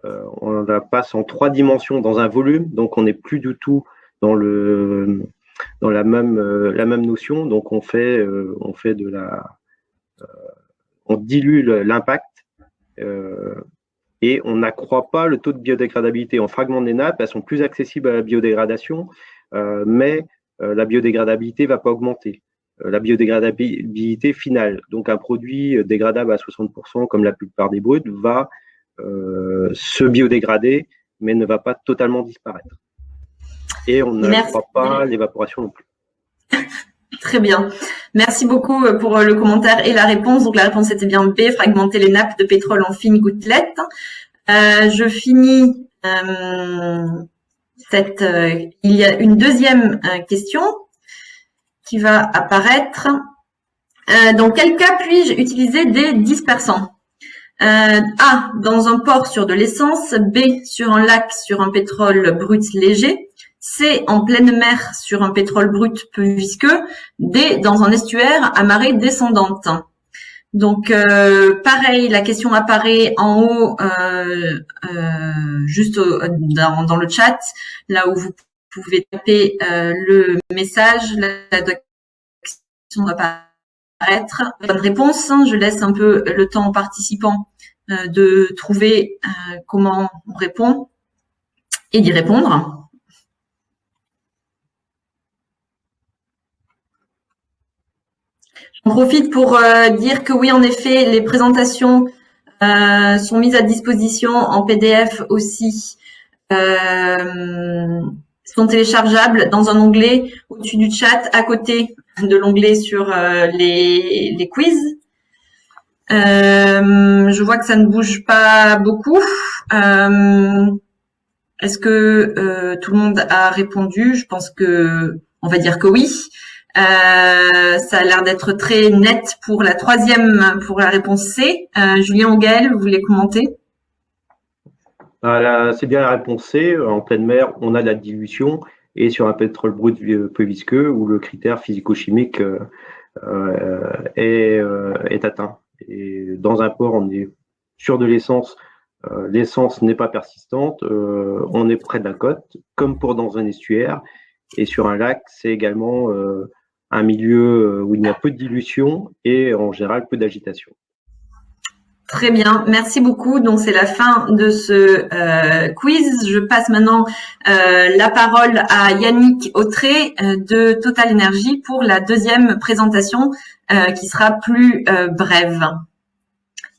On la passe en 3 dimensions dans un volume, donc on n'est plus du tout dans la même notion. Donc on dilue l'impact et on n'accroît pas le taux de biodégradabilité. On fragmente les nappes, elles sont plus accessibles à la biodégradation, mais la biodégradabilité ne va pas augmenter. La biodégradabilité finale, donc un produit dégradable à 60%, comme la plupart des bruts, va se biodégrader, mais ne va pas totalement disparaître. Et on n'accroît pas l'évaporation non plus. Très bien. Merci beaucoup pour le commentaire et la réponse. Donc, la réponse était bien B, fragmenter les nappes de pétrole en fines gouttelettes. Je finis il y a une deuxième question qui va apparaître. Dans quel cas puis-je utiliser des dispersants? A, dans un port sur de l'essence. B, sur un lac sur un pétrole brut léger. C, en pleine mer sur un pétrole brut peu visqueux. D, dans un estuaire à marée descendante. Donc, pareil, la question apparaît en haut, juste dans le chat, là où vous pouvez taper le message. La question va apparaître. Bonne réponse. Je laisse un peu le temps aux participants de trouver comment on répond et d'y répondre. J'en profite pour dire que oui, en effet, les présentations sont mises à disposition en PDF aussi, sont téléchargeables dans un onglet au-dessus du chat, à côté de l'onglet sur les quiz. Je vois que ça ne bouge pas beaucoup. Est-ce que tout le monde a répondu? Je pense que on va dire que oui. Ça a l'air d'être très net pour la troisième, pour la réponse C. Julien ou Gaël, vous voulez commenter? C'est bien la réponse C. En pleine mer, on a de la dilution, et sur un pétrole brut peu visqueux, où le critère physico-chimique est atteint. Et dans un port, on est sur de l'essence. L'essence n'est pas persistante. On est près de la côte, comme dans un estuaire. Et sur un lac, c'est également un milieu où il y a peu de dilution et en général peu d'agitation. Très bien, merci beaucoup. Donc c'est la fin de ce quiz. Je passe maintenant la parole à Yannick Autré de Total Energy pour la deuxième présentation qui sera plus brève.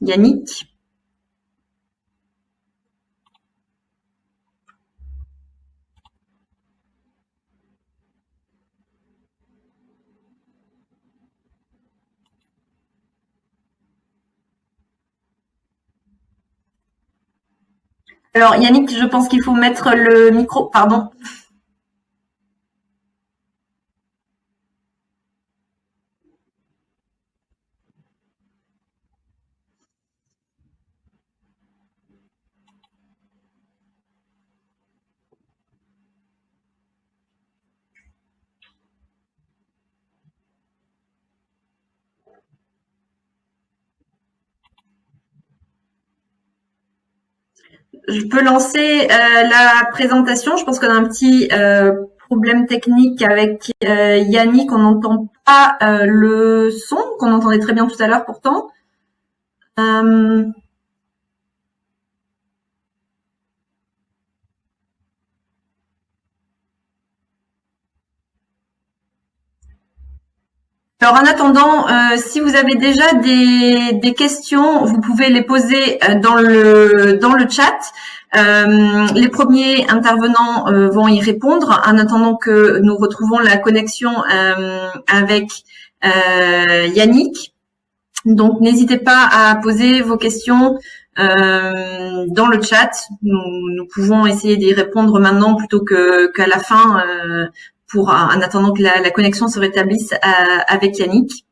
Yannick. Alors Yannick, je pense qu'il faut mettre le micro, pardon. Je peux lancer la présentation. Je pense qu'on a un petit problème technique avec Yannick. On n'entend pas le son qu'on entendait très bien tout à l'heure pourtant. Alors en attendant, si vous avez déjà des questions, vous pouvez les poser dans le chat. Les premiers intervenants vont y répondre en attendant que nous retrouvons la connexion avec Yannick. Donc, n'hésitez pas à poser vos questions dans le chat. Nous pouvons essayer d'y répondre maintenant plutôt qu'à la fin, en attendant que la connexion se rétablisse avec Yannick.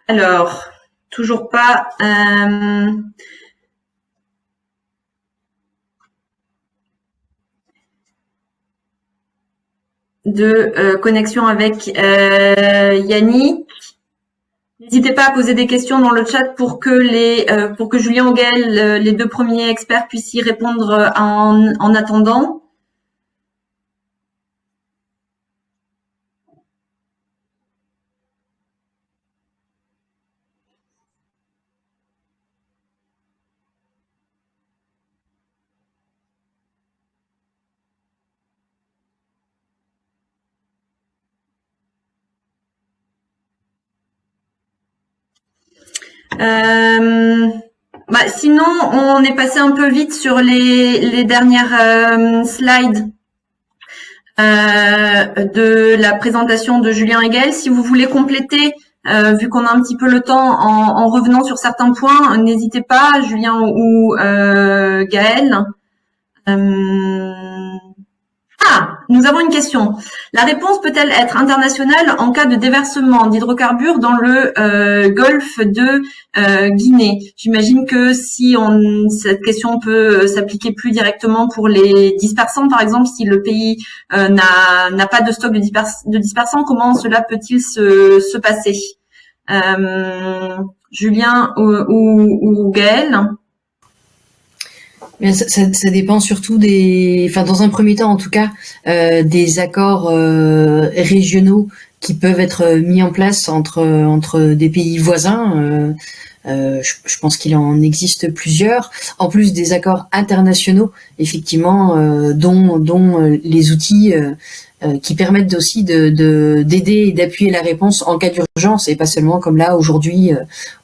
Alors, toujours pas. De connexion avec Yannick. N'hésitez pas à poser des questions dans le chat pour que Julien ou Gaël, les deux premiers experts, puissent y répondre en attendant. Sinon, on est passé un peu vite sur les dernières slides de la présentation de Julien et Gaël. Si vous voulez compléter, vu qu'on a un petit peu le temps, en revenant sur certains points, n'hésitez pas, Julien ou Gaël. Nous avons une question. La réponse peut-elle être internationale en cas de déversement d'hydrocarbures dans le golfe de Guinée? J'imagine que cette question peut s'appliquer plus directement pour les dispersants, par exemple, si le pays n'a pas de stock de dispersants, comment cela peut-il se passer? Julien ou Gaël? Ça dépend surtout dans un premier temps en tout cas, des accords régionaux qui peuvent être mis en place entre des pays voisins. Je pense qu'il en existe plusieurs, en plus des accords internationaux, effectivement, dont les outils qui permettent aussi d'aider et d'appuyer la réponse en cas d'urgence, et pas seulement comme là aujourd'hui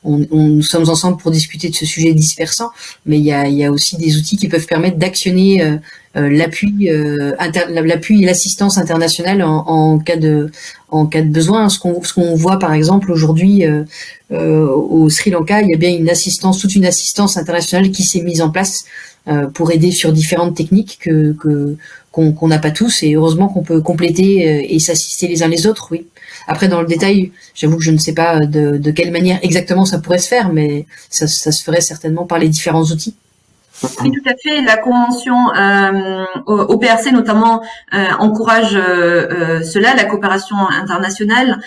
nous sommes ensemble pour discuter de ce sujet dispersant, mais il y a aussi des outils qui peuvent permettre d'actionner l'appui et l'assistance internationale en cas de besoin. Ce qu'on voit par exemple aujourd'hui au Sri Lanka, il y a bien toute une assistance internationale qui s'est mise en place pour aider sur différentes techniques qu'on n'a pas tous, et heureusement qu'on peut compléter et s'assister les uns les autres, oui. Après, dans le détail, j'avoue que je ne sais pas de quelle manière exactement ça pourrait se faire, mais ça se ferait certainement par les différents outils. Oui, tout à fait. La convention au PRC notamment encourage cela, la coopération internationale,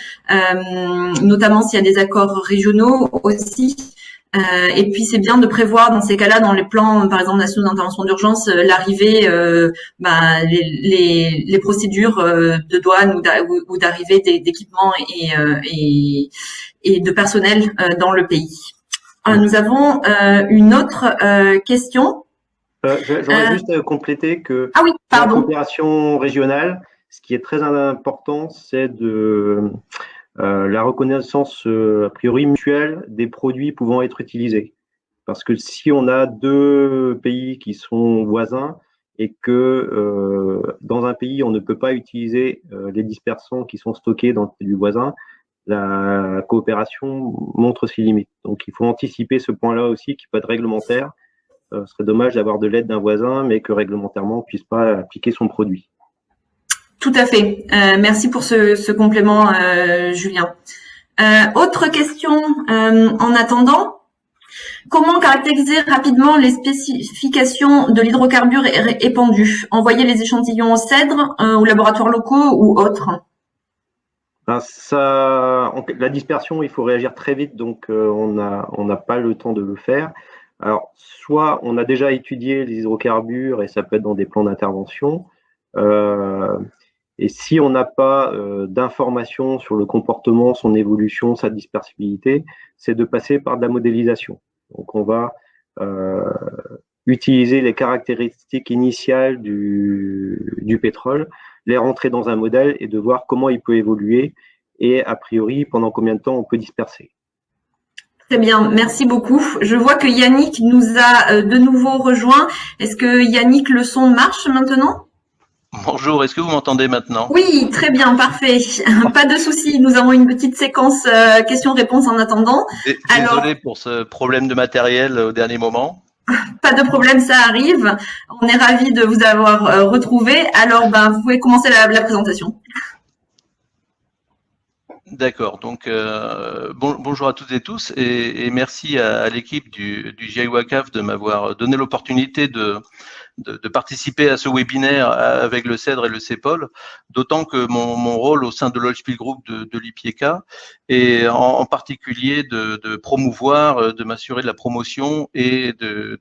notamment s'il y a des accords régionaux aussi. Et puis c'est bien de prévoir dans ces cas-là, dans les plans, par exemple nationaux d'intervention d'urgence, l'arrivée, les procédures de douane ou d'arrivée d'équipements et de personnel dans le pays. Nous avons une autre question. J'aurais juste complété que la coopération régionale, ce qui est très important, c'est la reconnaissance a priori mutuelle des produits pouvant être utilisés. Parce que si on a deux pays qui sont voisins et que dans un pays on ne peut pas utiliser les dispersants qui sont stockés dans le pays du voisin, la coopération montre ses limites. Donc il faut anticiper ce point-là aussi qui peut être réglementaire. Ce serait dommage d'avoir de l'aide d'un voisin, mais que réglementairement on ne puisse pas appliquer son produit. Tout à fait. Merci pour ce complément, Julien. Autre question en attendant. Comment caractériser rapidement les spécifications de l'hydrocarbure épandu? Envoyer les échantillons au CEDRE, aux laboratoires locaux ou autres? La dispersion, il faut réagir très vite, donc on n'a pas le temps de le faire. Alors, soit on a déjà étudié les hydrocarbures et ça peut être dans des plans d'intervention. Et si on n'a pas d'informations sur le comportement, son évolution, sa dispersibilité, c'est de passer par de la modélisation. Donc on va utiliser les caractéristiques initiales du pétrole, les rentrer dans un modèle et de voir comment il peut évoluer et a priori pendant combien de temps on peut disperser. Très bien, merci beaucoup. Je vois que Yannick nous a de nouveau rejoint. Est-ce que Yannick, le son marche maintenant? Bonjour, est-ce que vous m'entendez maintenant? Oui, très bien, parfait. Pas de souci, nous avons une petite séquence questions-réponses en attendant. Désolé pour ce problème de matériel au dernier moment. Pas de problème, ça arrive. On est ravis de vous avoir retrouvé. Alors, vous pouvez commencer la présentation. D'accord, donc bonjour à toutes et tous et merci à l'équipe du GIWACAF de m'avoir donné l'opportunité de participer à ce webinaire avec le CEDRE et le CEPOL, d'autant que mon rôle au sein de l'Oilspiel Group de l'IPIECA est en particulier de promouvoir, de m'assurer de la promotion et de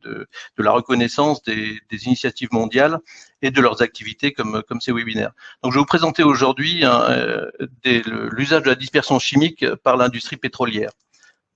la reconnaissance des initiatives mondiales et de leurs activités comme ces webinaires. Donc je vais vous présenter aujourd'hui l'usage de la dispersion chimique par l'industrie pétrolière.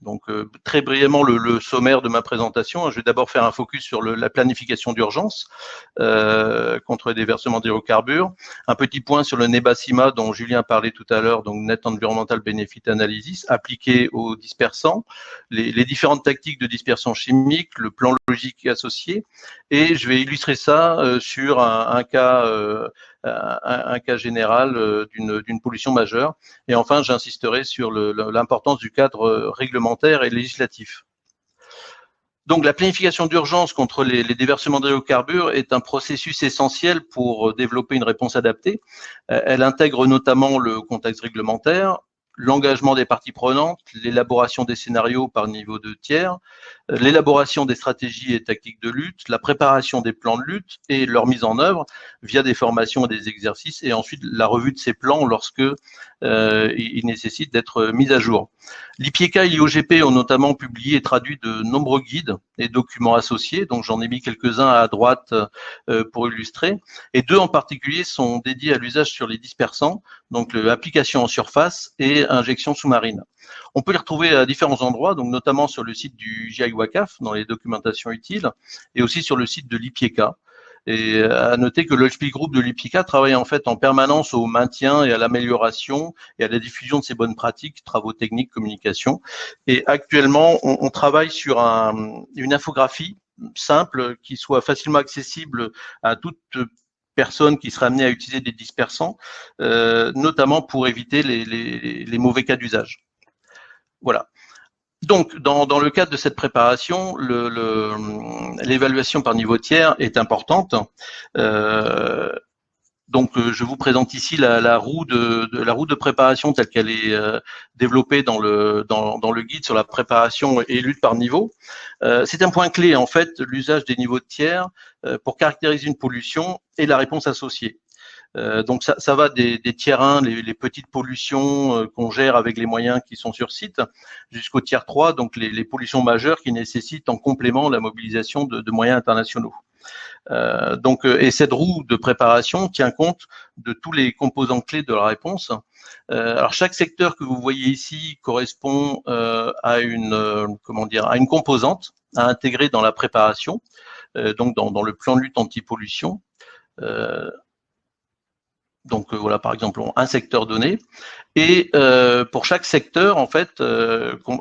Donc très brièvement le sommaire de ma présentation. Je vais d'abord faire un focus sur la planification d'urgence contre les déversements d'hydrocarbures. Un petit point sur le NEBA-CIMA dont Julien parlait tout à l'heure, donc Net Environmental Benefit Analysis, appliqué aux dispersants, les différentes tactiques de dispersion chimique, le plan logique associé, et je vais illustrer ça sur un cas général d'une pollution majeure. Et enfin, j'insisterai sur l'importance du cadre réglementaire et législatif. Donc, la planification d'urgence contre les déversements d'hydrocarbures est un processus essentiel pour développer une réponse adaptée. Elle intègre notamment le contexte réglementaire, l'engagement des parties prenantes, l'élaboration des scénarios par niveau de tiers, l'élaboration des stratégies et tactiques de lutte, la préparation des plans de lutte et leur mise en œuvre via des formations et des exercices, et ensuite la revue de ces plans lorsque il nécessite d'être mis à jour. L'IPIECA et l'IOGP ont notamment publié et traduit de nombreux guides et documents associés, donc j'en ai mis quelques-uns à droite pour illustrer, et deux en particulier sont dédiés à l'usage sur les dispersants, donc l'application en surface et injection sous-marine. On peut les retrouver à différents endroits, donc notamment sur le site du GIWACAF, dans les documentations utiles, et aussi sur le site de l'IPIECA. Et à noter que l'Oilspiel Group de l'IPIECA travaille en fait en permanence au maintien et à l'amélioration et à la diffusion de ces bonnes pratiques, travaux techniques, communication. Et actuellement, on travaille sur une infographie simple qui soit facilement accessible à toute personne qui serait amenée à utiliser des dispersants, notamment pour éviter les mauvais cas d'usage. Voilà. Donc, dans le cadre de cette préparation, l'évaluation par niveau tiers est importante. Donc, je vous présente ici la roue de préparation telle qu'elle est développée dans le guide sur la préparation et lutte par niveau. C'est un point clé, en fait, l'usage des niveaux de tiers pour caractériser une pollution et la réponse associée. Donc ça va des tiers 1, les petites pollutions qu'on gère avec les moyens qui sont sur site, jusqu'au tiers 3, donc les pollutions majeures qui nécessitent en complément la mobilisation de moyens internationaux. Et cette roue de préparation tient compte de tous les composants clés de la réponse. Alors chaque secteur que vous voyez ici correspond à une composante à intégrer dans la préparation, donc dans le plan de lutte anti-pollution. Donc voilà, par exemple, un secteur donné. Et pour chaque secteur, en fait,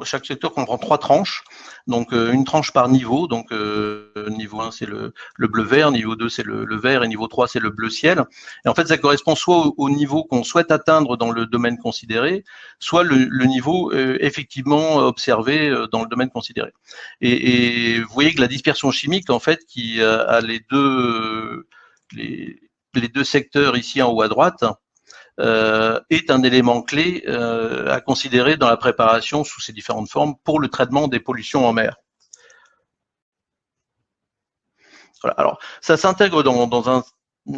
chaque secteur comprend 3 tranches. Donc une tranche par niveau. Donc niveau 1, c'est le bleu-vert, niveau 2, c'est le vert, et niveau 3, c'est le bleu-ciel. Et en fait, ça correspond soit au niveau qu'on souhaite atteindre dans le domaine considéré, soit le niveau effectivement observé dans le domaine considéré. Et vous voyez que la dispersion chimique, en fait, qui a les deux secteurs ici en haut à droite, est un élément clé à considérer dans la préparation sous ses différentes formes pour le traitement des pollutions en mer. Voilà. Alors, ça s'intègre dans un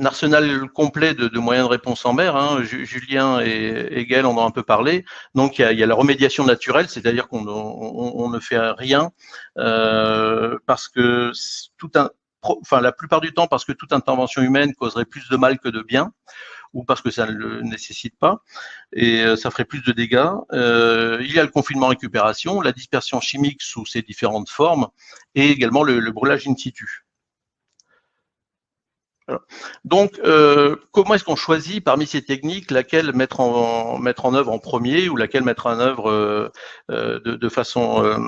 arsenal complet de moyens de réponse en mer. Hein. Julien et Gaël en ont un peu parlé. Donc, il y a la remédiation naturelle, c'est-à-dire qu'on ne fait rien parce que la plupart du temps parce que toute intervention humaine causerait plus de mal que de bien, ou parce que ça ne le nécessite pas, et ça ferait plus de dégâts. Il y a le confinement-récupération, la dispersion chimique sous ses différentes formes, et également le brûlage in situ. Donc, comment est-ce qu'on choisit parmi ces techniques laquelle mettre en œuvre en premier ou laquelle mettre en œuvre de façon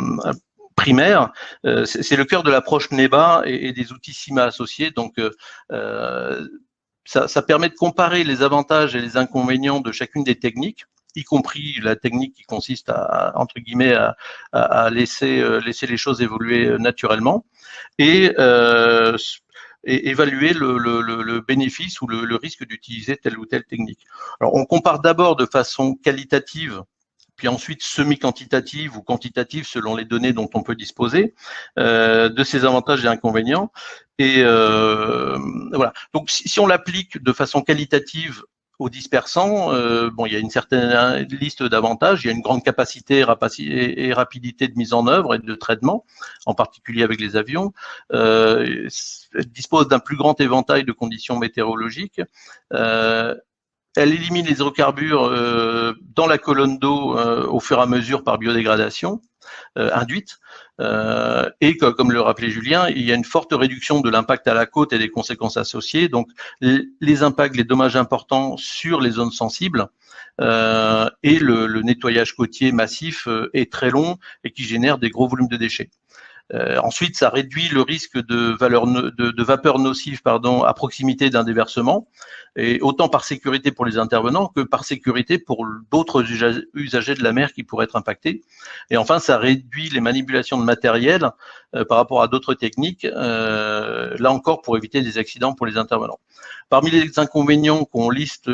primaire? C'est le cœur de l'approche NEBA et des outils CIMA associés. Donc, ça permet de comparer les avantages et les inconvénients de chacune des techniques, y compris la technique qui consiste à, entre guillemets, à laisser les choses évoluer naturellement, et évaluer le bénéfice ou le risque d'utiliser telle ou telle technique. Alors, on compare d'abord de façon qualitative, puis ensuite semi-quantitative ou quantitative selon les données dont on peut disposer, de ses avantages et inconvénients. Et voilà. Donc, si on l'applique de façon qualitative aux dispersants, bon, il y a une certaine liste d'avantages, il y a une grande capacité et rapidité de mise en œuvre et de traitement, en particulier avec les avions. Elle dispose d'un plus grand éventail de conditions météorologiques. Elle élimine les hydrocarbures dans la colonne d'eau au fur et à mesure par biodégradation induite. Et comme le rappelait Julien, il y a une forte réduction de l'impact à la côte et des conséquences associées. Donc, les impacts, les dommages importants sur les zones sensibles et le nettoyage côtier massif est très long et qui génère des gros volumes de déchets. Ensuite, ça réduit le risque de vapeur nocive à proximité d'un déversement, et autant par sécurité pour les intervenants que par sécurité pour d'autres usagers de la mer qui pourraient être impactés. Et enfin, ça réduit les manipulations de matériel par rapport à d'autres techniques, là encore pour éviter des accidents pour les intervenants. Parmi les inconvénients qu'on liste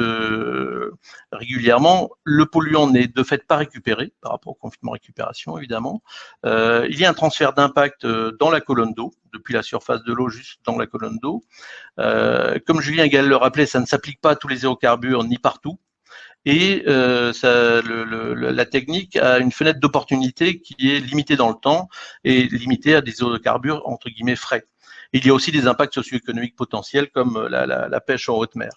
régulièrement, le polluant n'est de fait pas récupéré par rapport au confinement récupération, évidemment. Il y a un transfert d'impact dans la colonne d'eau, depuis la surface de l'eau juste dans la colonne d'eau. Comme Julien Gall le rappelait, ça ne s'applique pas à tous les hydrocarbures ni partout. Et la technique a une fenêtre d'opportunité qui est limitée dans le temps et limitée à des hydrocarbures entre guillemets frais. Il y a aussi des impacts socio-économiques potentiels comme la pêche en haute mer.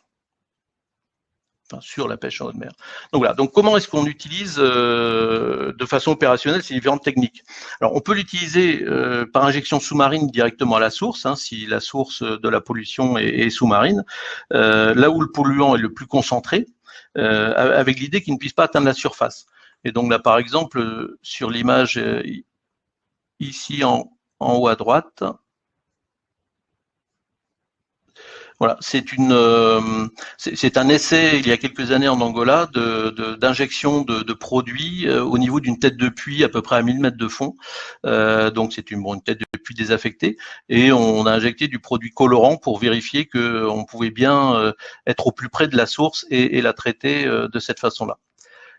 Enfin, sur la pêche en haute mer. Donc voilà. Donc comment est-ce qu'on utilise de façon opérationnelle ces différentes techniques? Alors on peut l'utiliser par injection sous-marine directement à la source, hein, si la source de la pollution est sous-marine, là où le polluant est le plus concentré, avec l'idée qu'il ne puisse pas atteindre la surface. Et donc là, par exemple, sur l'image ici en haut à droite. Voilà, c'est un essai il y a quelques années en Angola d'injection de produits au niveau d'une tête de puits à peu près à 1000 mètres de fond. Donc c'est une tête de puits désaffectée et on a injecté du produit colorant pour vérifier qu'on pouvait bien être au plus près de la source et la traiter de cette façon-là.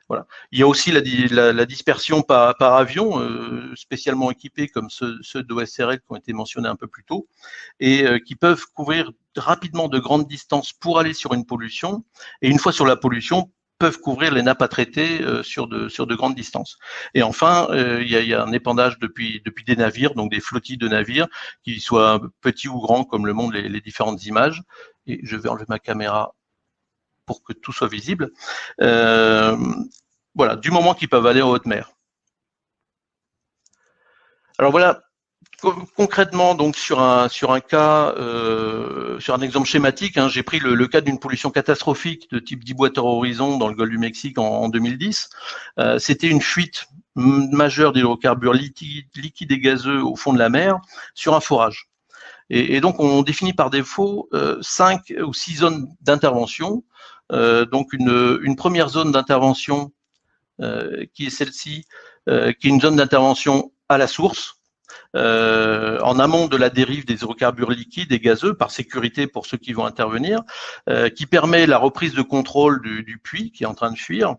Voilà. Il y a aussi la dispersion par avion, spécialement équipés comme ceux d'OSRL qui ont été mentionnés un peu plus tôt, et qui peuvent couvrir rapidement de grandes distances pour aller sur une pollution, et une fois sur la pollution, peuvent couvrir les nappes à traiter sur de grandes distances. Et enfin, il y a un épandage depuis des navires, donc des flottilles de navires, qu'ils soient petits ou grands, comme le montrent les différentes images. Et je vais enlever ma caméra pour que tout soit visible. Voilà, du moment qu'ils peuvent aller en haute mer. Alors voilà, concrètement, donc sur un cas, sur un exemple schématique, hein, j'ai pris le cas d'une pollution catastrophique de type Deepwater Horizon dans le Golfe du Mexique en 2010. C'était une fuite majeure d'hydrocarbures liquides et gazeux au fond de la mer sur un forage. Et donc on définit par défaut 5 ou 6 zones d'intervention. Donc une première zone d'intervention qui est celle-ci, qui est une zone d'intervention à la source, en amont de la dérive des hydrocarbures liquides et gazeux, par sécurité pour ceux qui vont intervenir, qui permet la reprise de contrôle du puits qui est en train de fuir,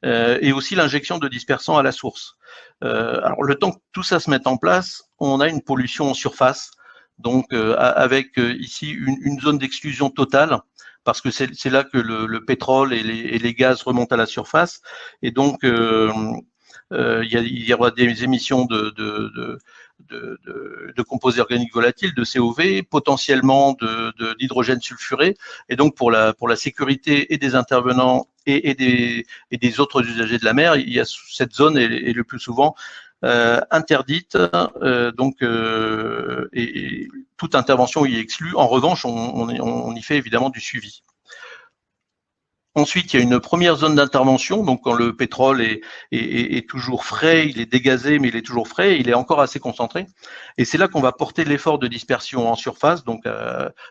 et aussi l'injection de dispersants à la source. Alors le temps que tout ça se mette en place, on a une pollution en surface, donc avec ici une zone d'exclusion totale, parce que c'est là que le pétrole et les gaz remontent à la surface, et donc il y aura des émissions de composés organiques volatiles, de COV, potentiellement d'hydrogène sulfuré, et donc pour la sécurité et des intervenants et des autres usagers de la mer, cette zone est le plus souvent interdite, et toute intervention y est exclue. En revanche, on y fait évidemment du suivi. Ensuite, il y a une première zone d'intervention, donc quand le pétrole est toujours frais, il est dégazé, mais il est toujours frais, il est encore assez concentré. Et c'est là qu'on va porter l'effort de dispersion en surface, donc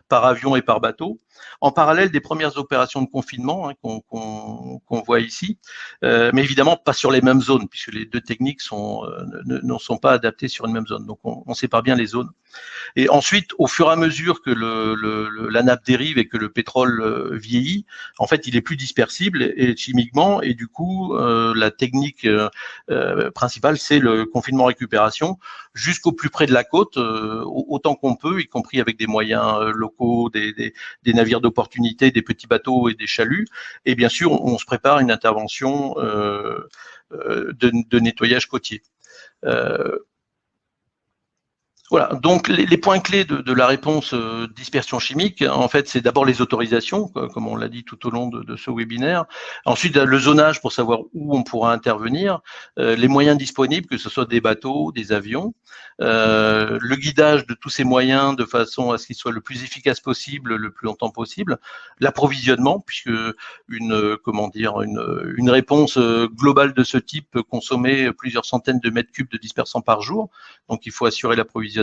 par avion et par bateau, en parallèle des premières opérations de confinement qu'on voit ici, mais évidemment pas sur les mêmes zones, puisque les deux techniques ne sont pas adaptées sur une même zone. Donc on sépare bien les zones. Et ensuite, au fur et à mesure que la nappe dérive et que le pétrole vieillit, en fait, il est plus dispersible et chimiquement, et du coup, la technique principale, c'est le confinement-récupération jusqu'au plus près de la côte, autant qu'on peut, y compris avec des moyens locaux, des navires d'opportunité, des petits bateaux et des chaluts. Et bien sûr, on se prépare une intervention de nettoyage côtier. Voilà, donc les points clés de la réponse dispersion chimique, en fait, c'est d'abord les autorisations, comme on l'a dit tout au long de ce webinaire. Ensuite, le zonage pour savoir où on pourra intervenir, les moyens disponibles, que ce soit des bateaux, des avions, le guidage de tous ces moyens de façon à ce qu'ils soient le plus efficace possible, le plus longtemps possible, l'approvisionnement, puisque une réponse globale de ce type peut consommer plusieurs centaines de mètres cubes de dispersant par jour, donc il faut assurer l'approvisionnement.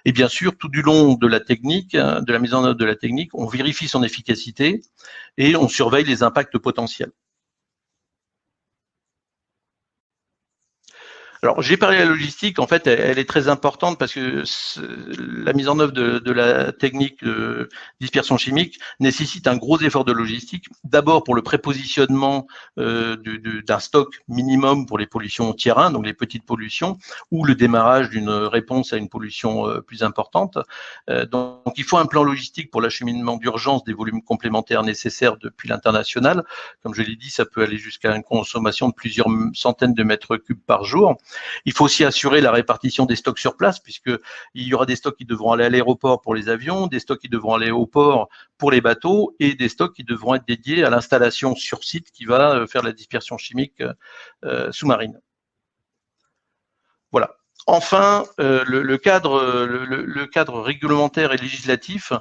Et bien sûr, tout du long de la technique, de la mise en œuvre de la technique, on vérifie son efficacité et on surveille les impacts potentiels. Alors, j'ai parlé de la logistique, en fait, elle est très importante parce que la mise en œuvre de la technique de dispersion chimique nécessite un gros effort de logistique. D'abord pour le prépositionnement d'un stock minimum pour les pollutions tiers 1, donc les petites pollutions, ou le démarrage d'une réponse à une pollution plus importante. Donc, il faut un plan logistique pour l'acheminement d'urgence des volumes complémentaires nécessaires depuis l'international. Comme je l'ai dit, ça peut aller jusqu'à une consommation de plusieurs centaines de mètres cubes par jour. Il faut aussi assurer la répartition des stocks sur place, puisqu'il y aura des stocks qui devront aller à l'aéroport pour les avions, des stocks qui devront aller au port pour les bateaux, et des stocks qui devront être dédiés à l'installation sur site qui va faire la dispersion chimique sous-marine. Voilà. Enfin, le cadre réglementaire et législatif,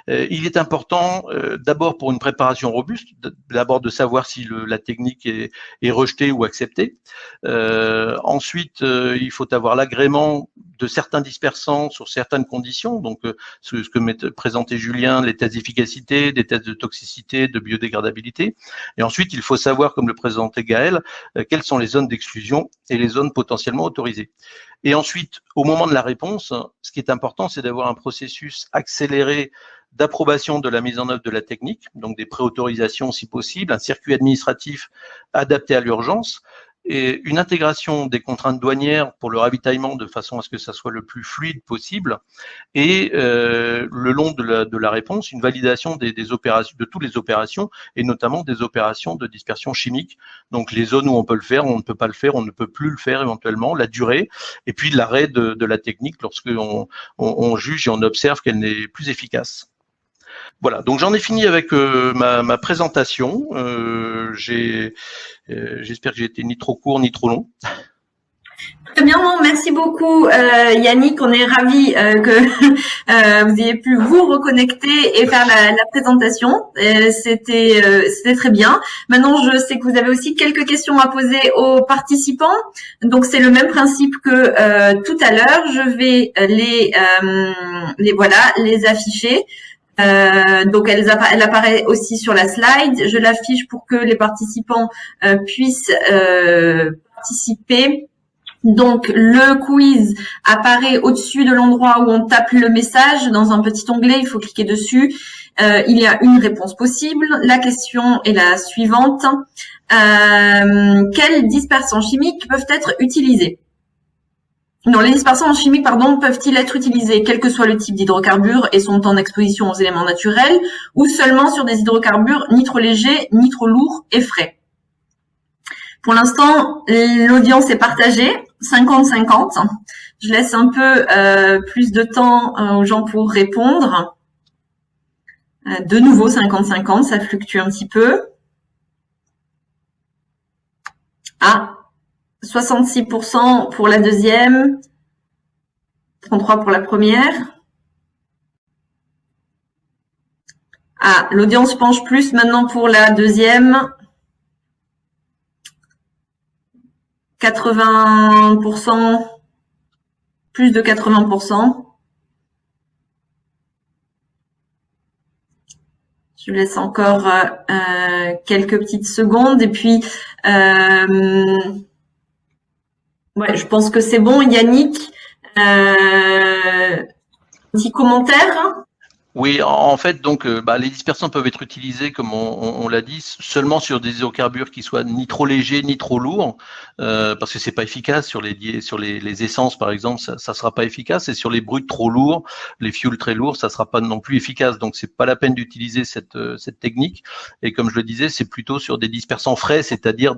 il est important d'abord pour une préparation robuste, d'abord de savoir si la technique est rejetée ou acceptée. Ensuite, il faut avoir l'agrément de certains dispersants sur certaines conditions, donc ce que présentait Julien, les tests d'efficacité, des tests de toxicité, de biodégradabilité. Et ensuite, il faut savoir, comme le présentait Gaël, quelles sont les zones d'exclusion et les zones potentiellement autorisées. Et ensuite, au moment de la réponse, ce qui est important, c'est d'avoir un processus accéléré d'approbation de la mise en œuvre de la technique, donc des préautorisations si possible, un circuit administratif adapté à l'urgence, et une intégration des contraintes douanières pour le ravitaillement de façon à ce que ça soit le plus fluide possible, et le long de la réponse, une validation des opérations, de toutes les opérations, et notamment des opérations de dispersion chimique. Donc les zones où on peut le faire, on ne peut pas le faire, on ne peut plus le faire éventuellement, la durée, et puis l'arrêt de la technique lorsque on juge et on observe qu'elle n'est plus efficace. Voilà, donc j'en ai fini avec ma présentation. J'espère que j'ai été ni trop court ni trop long. Très bien, non, merci beaucoup Yannick, on est ravis que vous ayez pu vous reconnecter et faire la présentation. C'était très bien. Maintenant, je sais que vous avez aussi quelques questions à poser aux participants. Donc c'est le même principe que tout à l'heure. Je vais les afficher. Donc elle apparaît aussi sur la slide. Je l'affiche pour que les participants puissent participer. Donc le quiz apparaît au-dessus de l'endroit où on tape le message dans un petit onglet. Il faut cliquer dessus. Il y a une réponse possible. La question est la suivante. Quels dispersants chimiques peuvent être utilisés? Non, les dispersants chimiques, peuvent-ils être utilisés quel que soit le type d'hydrocarbure et son temps d'exposition aux éléments naturels, ou seulement sur des hydrocarbures ni trop légers, ni trop lourds et frais? Pour l'instant, l'audience est partagée, 50-50. Je laisse un peu plus de temps aux gens pour répondre. De nouveau 50-50, ça fluctue un petit peu. Ah, 66% pour la deuxième, 33% pour la première. Ah, l'audience penche plus maintenant pour la deuxième. 80%, plus de 80%. Je laisse encore quelques petites secondes et puis ouais, je pense que c'est bon. Yannick, petit commentaire? Oui, en fait, donc, les dispersants peuvent être utilisés, comme on l'a dit, seulement sur des hydrocarbures qui soient ni trop légers ni trop lourds, parce que c'est pas efficace sur les essences, par exemple, ça sera pas efficace, et sur les brutes trop lourds, les fuels très lourds, ça sera pas non plus efficace. Donc, c'est pas la peine d'utiliser cette technique. Et comme je le disais, c'est plutôt sur des dispersants frais, c'est-à-dire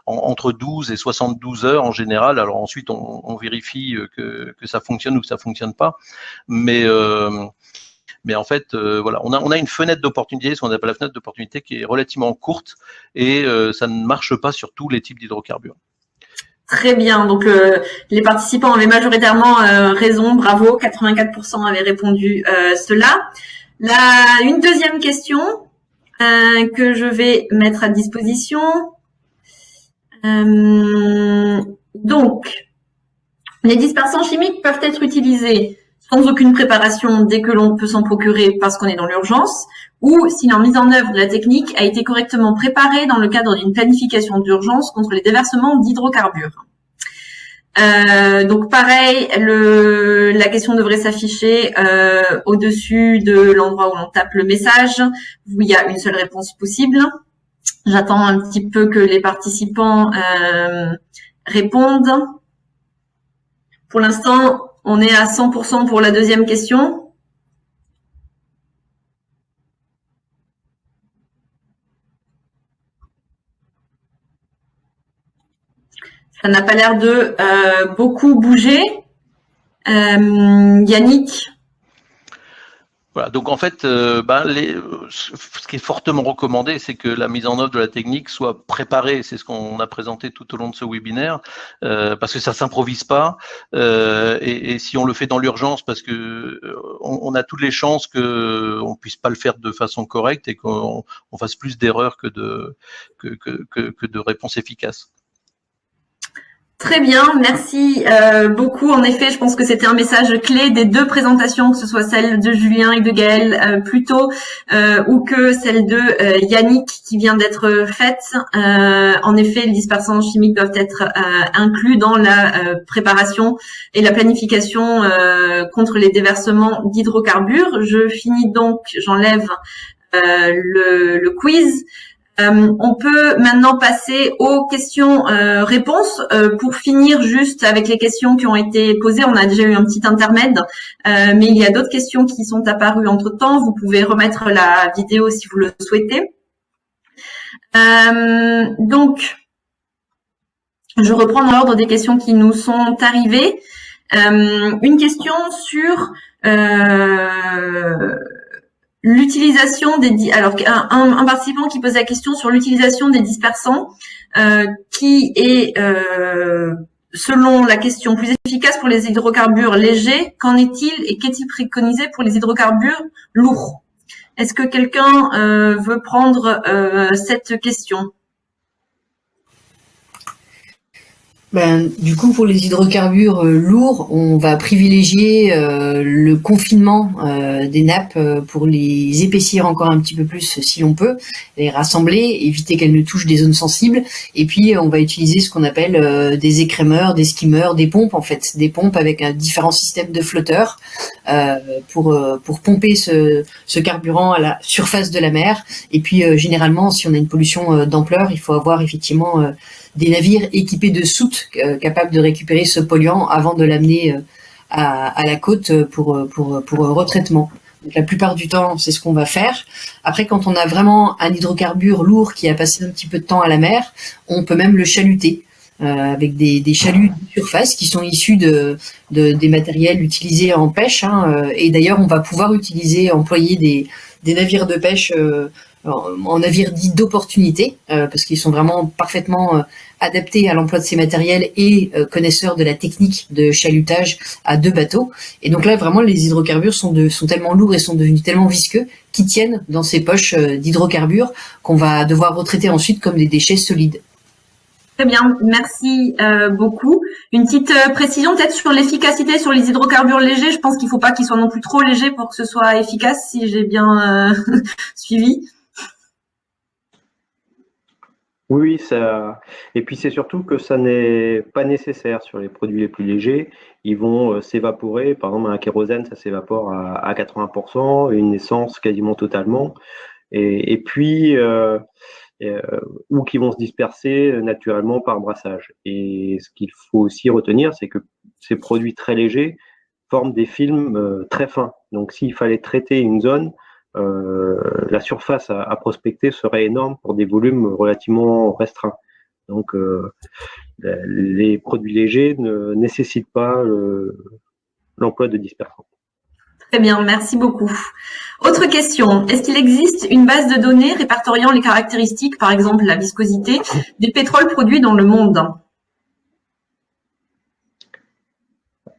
entre 12 et 72 heures en général. Alors ensuite, on vérifie que ça fonctionne ou que ça fonctionne pas, mais en fait, voilà, on a une fenêtre d'opportunité, ce qu'on appelle la fenêtre d'opportunité, qui est relativement courte et ça ne marche pas sur tous les types d'hydrocarbures. Très bien. Donc, les participants avaient majoritairement raison. Bravo. 84% avaient répondu cela. Une deuxième question que je vais mettre à disposition. Donc, les dispersants chimiques peuvent être utilisés sans aucune préparation dès que l'on peut s'en procurer parce qu'on est dans l'urgence, ou si la mise en œuvre de la technique a été correctement préparée dans le cadre d'une planification d'urgence contre les déversements d'hydrocarbures. Donc pareil, la question devrait s'afficher au-dessus de l'endroit où l'on tape le message, où il y a une seule réponse possible. J'attends un petit peu que les participants répondent. Pour l'instant, on est à 100% pour la deuxième question. Ça n'a pas l'air de beaucoup bouger. Yannick? Voilà, donc en fait, ce qui est fortement recommandé, c'est que la mise en œuvre de la technique soit préparée. C'est ce qu'on a présenté tout au long de ce webinaire, parce que ça s'improvise pas. Et si on le fait dans l'urgence, parce que on a toutes les chances que on puisse pas le faire de façon correcte et qu'on fasse plus d'erreurs que de réponses efficaces. Très bien, merci beaucoup. En effet, je pense que c'était un message clé des deux présentations, que ce soit celle de Julien et de Gaël plus tôt, ou que celle de Yannick qui vient d'être faite. En effet, les dispersants chimiques doivent être inclus dans la préparation et la planification contre les déversements d'hydrocarbures. Je finis donc, j'enlève le quiz. On peut maintenant passer aux questions-réponses. Pour finir juste avec les questions qui ont été posées, on a déjà eu un petit intermède, mais il y a d'autres questions qui sont apparues entre-temps. Vous pouvez remettre la vidéo si vous le souhaitez. Donc, je reprends dans l'ordre des questions qui nous sont arrivées. Une question sur l'utilisation alors un participant qui pose la question sur l'utilisation des dispersants qui est selon la question plus efficace pour les hydrocarbures légers. Qu'en est-il et qu'est-il préconisé pour les hydrocarbures lourds? Est-ce que quelqu'un veut prendre cette question? Du coup, pour les hydrocarbures lourds, on va privilégier le confinement des nappes pour les épaissir encore un petit peu plus si l'on peut, les rassembler, éviter qu'elles ne touchent des zones sensibles. Et puis, on va utiliser ce qu'on appelle des écrémeurs, des skimmers, des pompes en fait, des pompes avec différents systèmes de flotteurs pour pomper ce carburant à la surface de la mer. Et puis, généralement, si on a une pollution d'ampleur, il faut avoir effectivement des navires équipés de soutes capables de récupérer ce polluant avant de l'amener à la côte pour retraitement. Donc, la plupart du temps, c'est ce qu'on va faire. Après, quand on a vraiment un hydrocarbure lourd qui a passé un petit peu de temps à la mer, on peut même le chaluter avec des chaluts de surface qui sont issus des matériels utilisés en pêche. Et d'ailleurs, on va pouvoir employer des navires de pêche en navire dit d'opportunité, parce qu'ils sont vraiment parfaitement adaptés à l'emploi de ces matériels et connaisseurs de la technique de chalutage à 2 bateaux. Et donc là, vraiment, les hydrocarbures sont tellement lourds et sont devenus tellement visqueux qu'ils tiennent dans ces poches d'hydrocarbures qu'on va devoir retraiter ensuite comme des déchets solides. Très bien, merci beaucoup. Une petite précision peut-être sur l'efficacité sur les hydrocarbures légers. Je pense qu'il ne faut pas qu'ils soient non plus trop légers pour que ce soit efficace, si j'ai bien suivi. Oui, ça. Et puis c'est surtout que ça n'est pas nécessaire sur les produits les plus légers. Ils vont s'évaporer. Par exemple, un kérosène, ça s'évapore à 80%, une essence quasiment totalement. Et puis, ou qui vont se disperser naturellement par brassage. Et ce qu'il faut aussi retenir, c'est que ces produits très légers forment des films très fins. Donc, s'il fallait traiter une zone, la surface à prospecter serait énorme pour des volumes relativement restreints. Donc, les produits légers ne nécessitent pas l'emploi de dispersants. Très bien, merci beaucoup. Autre question, est-ce qu'il existe une base de données répertoriant les caractéristiques, par exemple la viscosité, des pétroles produits dans le monde?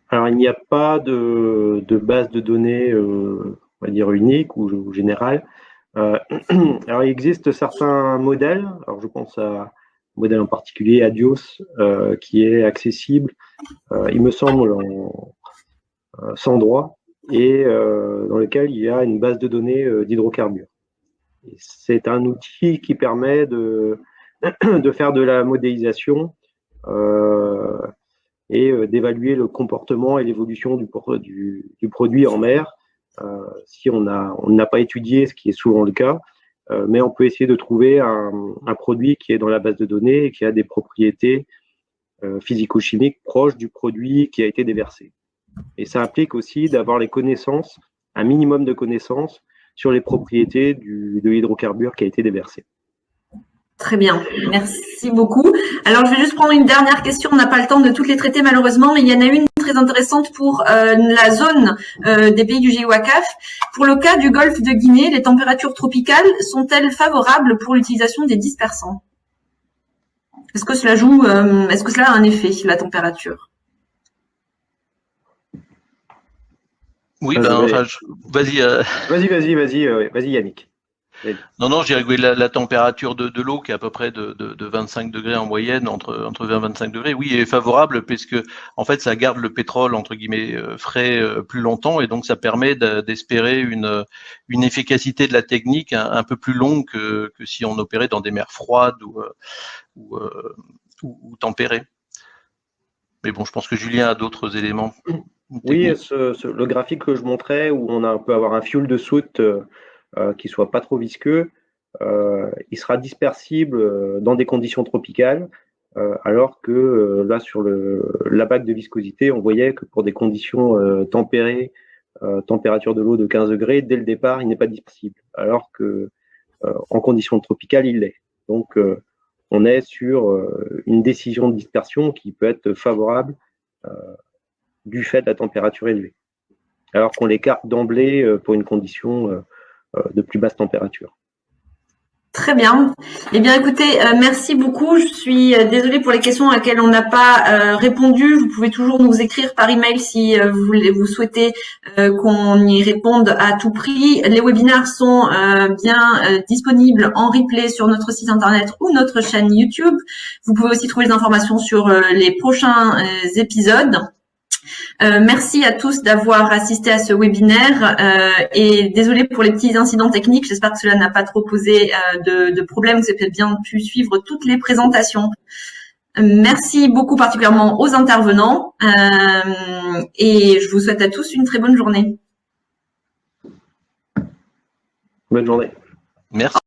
Alors, il n'y a pas de base de données, on va dire, unique ou générale. Alors, il existe certains modèles. Alors, je pense à un modèle en particulier, Adios, qui est accessible, il me semble, sans droit, et dans lequel il y a une base de données d'hydrocarbures. C'est un outil qui permet de faire de la modélisation et d'évaluer le comportement et l'évolution du produit en mer. Si on n'a pas étudié, ce qui est souvent le cas, mais on peut essayer de trouver un produit qui est dans la base de données et qui a des propriétés physico-chimiques proches du produit qui a été déversé. Et ça implique aussi d'avoir les connaissances, un minimum de connaissances sur les propriétés de l'hydrocarbure qui a été déversé. Très bien, merci beaucoup. Alors, je vais juste prendre une dernière question. On n'a pas le temps de toutes les traiter malheureusement, mais il y en a une très intéressante pour la zone des pays du GEOACAF. Pour le cas du golfe de Guinée, les températures tropicales sont-elles favorables pour l'utilisation des dispersants? Est-ce que cela joue, est-ce que cela a un effet, la température? Oui, enfin, vas-y. Vas-y, Yannick. Non, je dirais que la température de l'eau, qui est à peu près de 25 degrés en moyenne, entre 20 et 25 degrés, oui, est favorable, puisque en fait, ça garde le pétrole, entre guillemets, frais plus longtemps, et donc ça permet d'espérer une efficacité de la technique un peu plus longue que si on opérait dans des mers froides ou tempérées. Mais bon, je pense que Julien a d'autres éléments. Oui, le graphique que je montrais, où on peut avoir un fuel de soute qui soit pas trop visqueux, il sera dispersible dans des conditions tropicales, alors que là sur la bague de viscosité, on voyait que pour des conditions tempérées, température de l'eau de 15 degrés, dès le départ, il n'est pas dispersible, alors que en conditions tropicales, il l'est. Donc on est sur une décision de dispersion qui peut être favorable du fait de la température élevée, alors qu'on l'écarte d'emblée pour une condition de plus basse température. Très bien. Eh bien, écoutez, merci beaucoup. Je suis désolée pour les questions à laquelle on n'a pas répondu. Vous pouvez toujours nous écrire par email si vous souhaitez qu'on y réponde à tout prix. Les webinaires sont bien disponibles en replay sur notre site internet ou notre chaîne YouTube. Vous pouvez aussi trouver des informations sur les prochains épisodes. Merci à tous d'avoir assisté à ce webinaire et désolé pour les petits incidents techniques. J'espère que cela n'a pas trop posé de problème. Vous avez peut-être bien pu suivre toutes les présentations. Merci beaucoup particulièrement aux intervenants et je vous souhaite à tous une très bonne journée. Bonne journée. Merci.